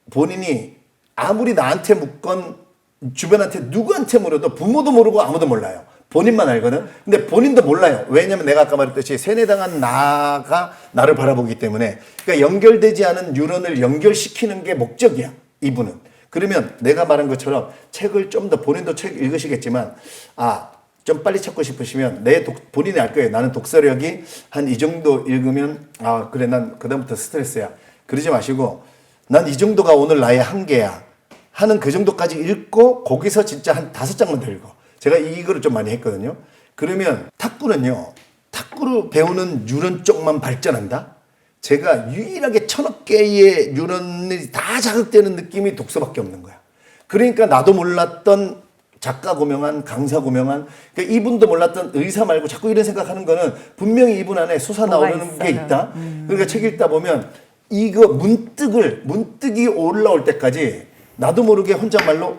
본인이 아무리 나한테 묻건 주변한테 누구한테 물어도 부모도 모르고 아무도 몰라요. 본인만 알거든. 근데 본인도 몰라요. 왜냐면 내가 아까 말했듯이 세뇌당한 나가 나를 바라보기 때문에. 그러니까 연결되지 않은 뉴런을 연결시키는 게 목적이야, 이분은. 그러면 내가 말한 것처럼 책을 좀 더, 본인도 책 읽으시겠지만 좀 빨리 찾고 싶으시면 본인이 알 거예요. 나는 독서력이 한 이 정도 읽으면 그래, 난 그다음부터 스트레스야. 그러지 마시고 난 이 정도가 오늘 나의 한계야 하는 그 정도까지 읽고 거기서 진짜 한 5장만 더 읽어. 제가 이거를 좀 많이 했거든요. 그러면 탁구는요, 탁구로 배우는 뉴런 쪽만 발전한다? 제가 유일하게 1000억 개의 뉴런이 다 자극되는 느낌이 독서밖에 없는 거야. 그러니까 나도 몰랐던 작가 고명한, 강사 고명한, 그러니까 이분도 몰랐던 의사 말고 자꾸 이런 생각하는 거는 분명히 이분 안에 솟아나오는 게 있다. 그러니까 책 읽다 보면 이거 문득이 올라올 때까지 나도 모르게 혼잣말로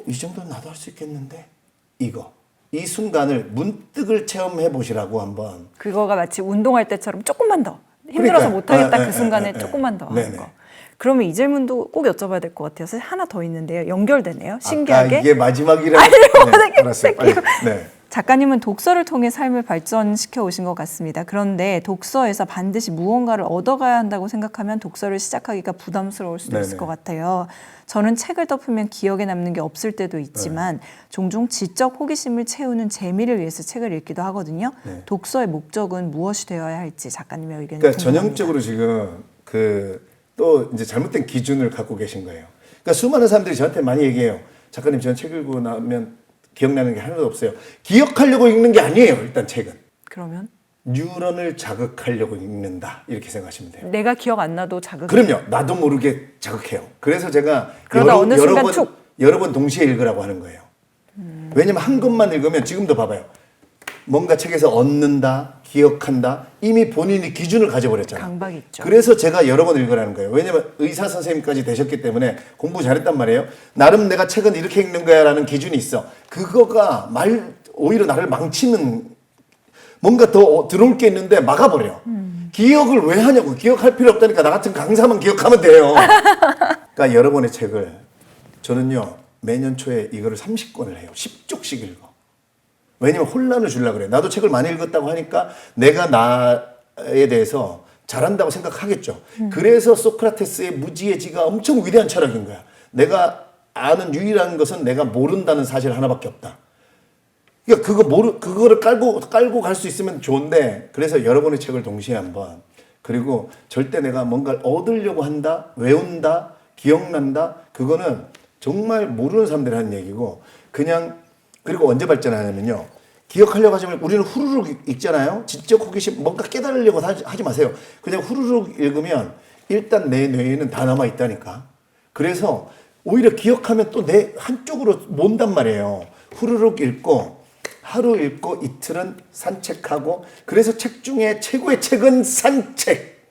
이 정도는 나도 할 수 있겠는데? 이 순간을 문득을 체험해 보시라고 한번. 그거가 마치 운동할 때처럼 조금만 더 힘들어서 그러니까, 못하겠다 그 순간에 조금만 더 하는 네네. 거. 그러면 이 질문도 꼭 여쭤봐야 될 것 같아요. 사실 하나 더 있는데요. 연결되네요. 신기하게. 이게 마지막이라. 알았어요. 빨리. 네. 작가님은 독서를 통해 삶을 발전시켜 오신 것 같습니다. 그런데 독서에서 반드시 무언가를 얻어가야 한다고 생각하면 독서를 시작하기가 부담스러울 수도 있을 것 같아요. 저는 책을 덮으면 기억에 남는 게 없을 때도 있지만 종종 지적 호기심을 채우는 재미를 위해서 책을 읽기도 하거든요. 독서의 목적은 무엇이 되어야 할지 작가님의 의견이 그러니까 궁금합니다. 전형적으로 지금 또 이제 잘못된 기준을 갖고 계신 거예요. 그러니까 수많은 사람들이 저한테 많이 얘기해요. 작가님, 저는 책 읽고 나면 기억나는 게 하나도 없어요. 기억하려고 읽는 게 아니에요. 일단 책은. 그러면? 뉴런을 자극하려고 읽는다. 이렇게 생각하시면 돼요. 내가 기억 안 나도 자극. 그럼요. 나도 모르게 자극해요. 그래서 제가 그러다 어느 순간 여러 번 동시에 읽으라고 하는 거예요. 왜냐면 한 것만 읽으면 지금도 봐봐요. 뭔가 책에서 얻는다, 기억한다. 이미 본인이 기준을 가져버렸잖아요. 강박이 있죠. 그래서 제가 여러 번 읽으라는 거예요. 왜냐면 의사 선생님까지 되셨기 때문에 공부 잘했단 말이에요. 나름 내가 책은 이렇게 읽는 거야 라는 기준이 있어. 그거가 오히려 나를 망치는, 뭔가 더 들어올 게 있는데 막아버려. 기억을 왜 하냐고. 기억할 필요 없다니까. 나 같은 강사만 기억하면 돼요. 그러니까 여러 권의 책을 저는요, 매년 초에 이거를 30권을 해요. 10쪽씩 읽어. 왜냐면 혼란을 주려고 그래. 나도 책을 많이 읽었다고 하니까 내가 나에 대해서 잘한다고 생각하겠죠. 그래서 소크라테스의 무지의지가 엄청 위대한 철학인 거야. 내가 아는 유일한 것은 내가 모른다는 사실 하나밖에 없다. 그러니까 그거를 깔고 갈 수 있으면 좋은데, 그래서 여러 권의 책을 동시에 한번, 그리고 절대 내가 뭔가를 얻으려고 한다, 외운다, 기억난다, 그거는 정말 모르는 사람들이 하는 얘기고, 그냥, 그리고 언제 발전하냐면요. 기억하려고 하지 말고 우리는 후루룩 읽잖아요. 지적 호기심, 뭔가 깨달으려고 하지 마세요. 그냥 후루룩 읽으면 일단 내 뇌에는 다 남아 있다니까. 그래서 오히려 기억하면 또 내 한쪽으로 몬단 말이에요. 후루룩 읽고 하루 읽고 이틀은 산책하고, 그래서 책 중에 최고의 책은 산책.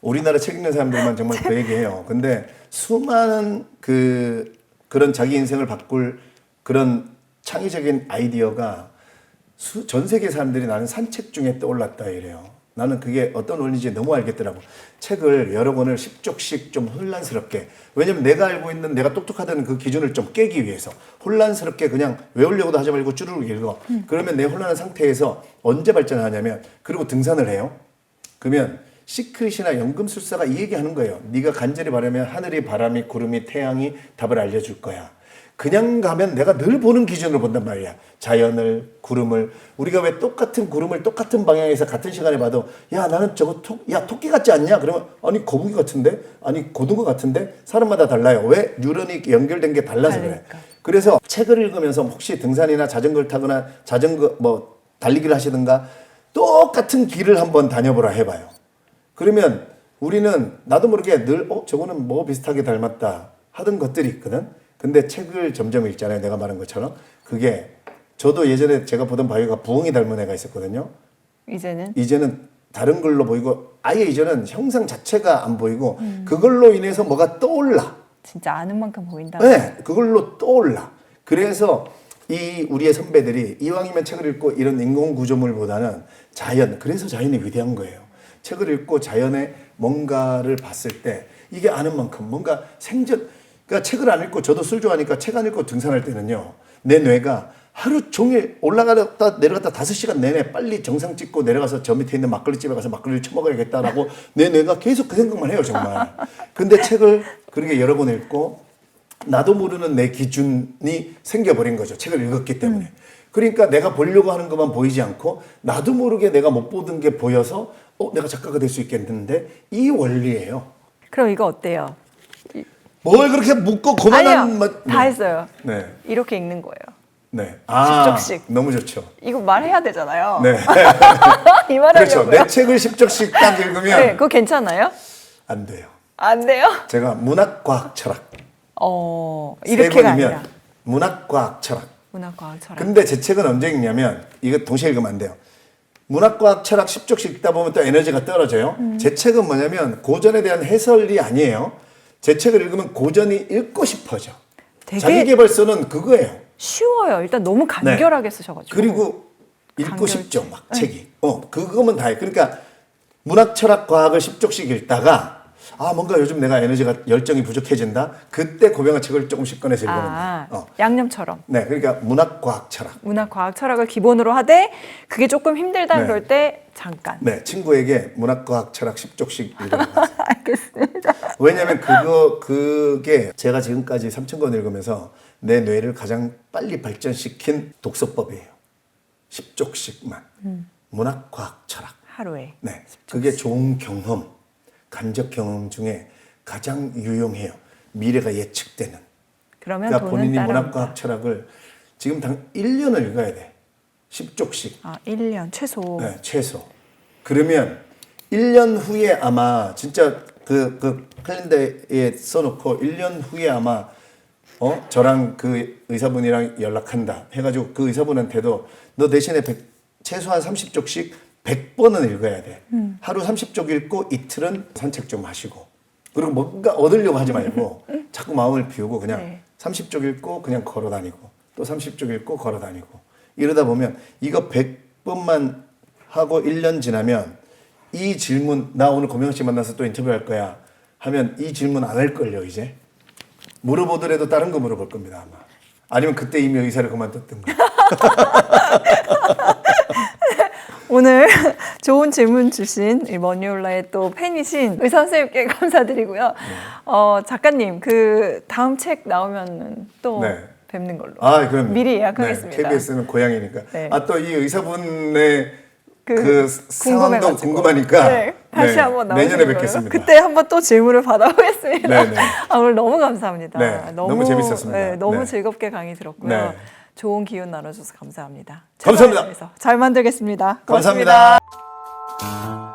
우리나라 책 읽는 사람들만 정말 그 얘기해요. 근데 수많은 그런 자기 인생을 바꿀 그런 창의적인 아이디어가 전 세계 사람들이 나는 산책 중에 떠올랐다 이래요. 나는 그게 어떤 원리인지 너무 알겠더라고. 책을 여러 권을 10쪽씩 좀 혼란스럽게, 왜냐면 내가 알고 있는 내가 똑똑하다는 그 기준을 좀 깨기 위해서 혼란스럽게 그냥 외우려고도 하지 말고 쭈르륵 읽어. 그러면 내 혼란한 상태에서 언제 발전하냐면, 그리고 등산을 해요. 그러면 시크릿이나 연금술사가 이 얘기하는 거예요. 네가 간절히 바라면 하늘이, 바람이, 구름이, 태양이 답을 알려줄 거야. 그냥 가면 내가 늘 보는 기준으로 본단 말이야. 자연을, 구름을. 우리가 왜 똑같은 구름을 똑같은 방향에서 같은 시간에 봐도, 야, 나는 저거 토끼 같지 않냐? 그러면, 아니, 거북이 같은데? 아니, 고등어 같은데? 사람마다 달라요. 왜? 뉴런이 연결된 게 달라서 그래. 그래서 책을 읽으면서 혹시 등산이나 자전거를 타거나 달리기를 하시든가 똑같은 길을 한번 다녀보라 해봐요. 그러면 우리는 나도 모르게 늘, 저거는 뭐 비슷하게 닮았다 하던 것들이 있거든. 근데 책을 점점 읽잖아요. 내가 말한 것처럼. 그게, 저도 예전에 제가 보던 바위가 부엉이 닮은 애가 있었거든요. 이제는 다른 걸로 보이고, 아예 이제는 형상 자체가 안 보이고, 그걸로 인해서 뭐가 떠올라. 진짜 아는 만큼 보인다. 네, 그걸로 떠올라. 그래서 우리의 선배들이 이왕이면 책을 읽고 이런 인공구조물보다는 그래서 자연이 위대한 거예요. 책을 읽고 자연의 뭔가를 봤을 때, 이게 아는 만큼 뭔가 그러니까 책을 안 읽고, 저도 술 좋아하니까 책 안 읽고 등산할 때는요, 내 뇌가 하루 종일 올라갔다 내려갔다 5시간 내내 빨리 정상 찍고 내려가서 저 밑에 있는 막걸리집에 가서 막걸리를 처먹어야겠다라고 내 뇌가 계속 그 생각만 해요, 정말. 근데 책을 그렇게 여러 번 읽고 나도 모르는 내 기준이 생겨버린 거죠. 책을 읽었기 때문에. 그러니까 내가 보려고 하는 것만 보이지 않고, 나도 모르게 내가 못 보던 게 보여서 내가 작가가 될 수 있겠는데, 이 원리예요. 그럼 이거 어때요? 뭘 그렇게 묻고 고만한 아니요, 다 했어요. 네. 이렇게 읽는 거예요. 네. 10쪽씩. 너무 좋죠. 이거 말해야 되잖아요. 네. 이 말하려고요. 그렇죠. 내 책을 10쪽씩 딱 읽으면 네, 그거 괜찮아요? 안 돼요. 안 돼요? 제가 문학, 과학, 철학. 이렇게가 아니라. 문학, 과학, 철학. 문학, 과학, 철학. 근데 제 책은 언제 읽냐면, 이거 동시에 읽으면 안 돼요. 문학, 과학, 철학 10쪽씩 읽다 보면 또 에너지가 떨어져요. 제 책은 뭐냐면 고전에 대한 해설이 아니에요. 제 책을 읽으면 고전이 읽고 싶어져. 되게 자기계발서는 그거예요. 쉬워요. 일단 너무 간결하게 쓰셔가지고. 그리고 읽고 싶죠, 막 책이. 그거면 다해. 그러니까 문학, 철학, 과학을 10쪽씩 읽다가, 뭔가 요즘 내가 에너지가, 열정이 부족해진다. 그때 고병한 책을 조금씩 꺼내서 읽어놓는 거예요. 양념처럼. 네, 그러니까 문학, 과학, 철학. 문학, 과학, 철학을 기본으로 하되, 그게 조금 힘들다 그럴 때 잠깐. 네, 친구에게 문학, 과학, 철학 10쪽씩 읽어놓는 알겠습니다. 왜냐하면 그게 제가 지금까지 3,000권 읽으면서 내 뇌를 가장 빨리 발전시킨 독서법이에요. 10쪽씩만. 문학, 과학, 철학. 하루에. 네, 그게 좋은 경험, 간접 경험 중에 가장 유용해요. 미래가 예측되는. 그러면 그러니까 돈은 본인이 따라온다. 문학, 과학, 철학을 지금 1년을 읽어야 돼. 10쪽씩. 1년 최소. 네, 최소. 그러면 1년 후에 아마 진짜 그 캘린더에 써놓고 1년 후에 아마 저랑 그 의사분이랑 연락한다 해가지고 그 의사분한테도 너 대신에 최소한 30쪽씩 100번은 읽어야 돼. 하루 30쪽 읽고 이틀은 산책 좀 하시고, 그리고 뭔가 얻으려고 하지 말고 자꾸 마음을 비우고 그냥 30쪽 읽고 그냥 걸어 다니고, 또 30쪽 읽고 걸어 다니고, 이러다 보면 이거 100번만 하고 1년 지나면 이 질문, 나 오늘 고명 씨 만나서 또 인터뷰할 거야 하면 이 질문 안 할 걸요. 이제 물어보더라도 다른 거 물어볼 겁니다, 아마. 아니면 그때 이미 의사를 그만뒀던 거. 오늘 좋은 질문 주신 이 머니올라의 또 팬이신 의사 선생님께 감사드리고요. 작가님 그 다음 책 나오면 또 네. 뵙는 걸로. 아, 그럼 미리 예약하겠습니다. 네, KBS는 고향이니까. 네. 아, 또 이 의사분의 그 상황도 궁금해가지고. 궁금하니까 네, 다시 네, 한번 나오시는 내년에 걸로. 뵙겠습니다. 그때 한번 또 질문을 받아보겠습니다. 네, 네. 오늘 너무 감사합니다. 네, 너무 재밌었습니다. 네, 너무 네. 즐겁게 강의 들었고요. 네. 좋은 기운 나눠줘서 감사합니다. 감사합니다. 최선을 다해서 잘 만들겠습니다. 감사합니다. 고맙습니다.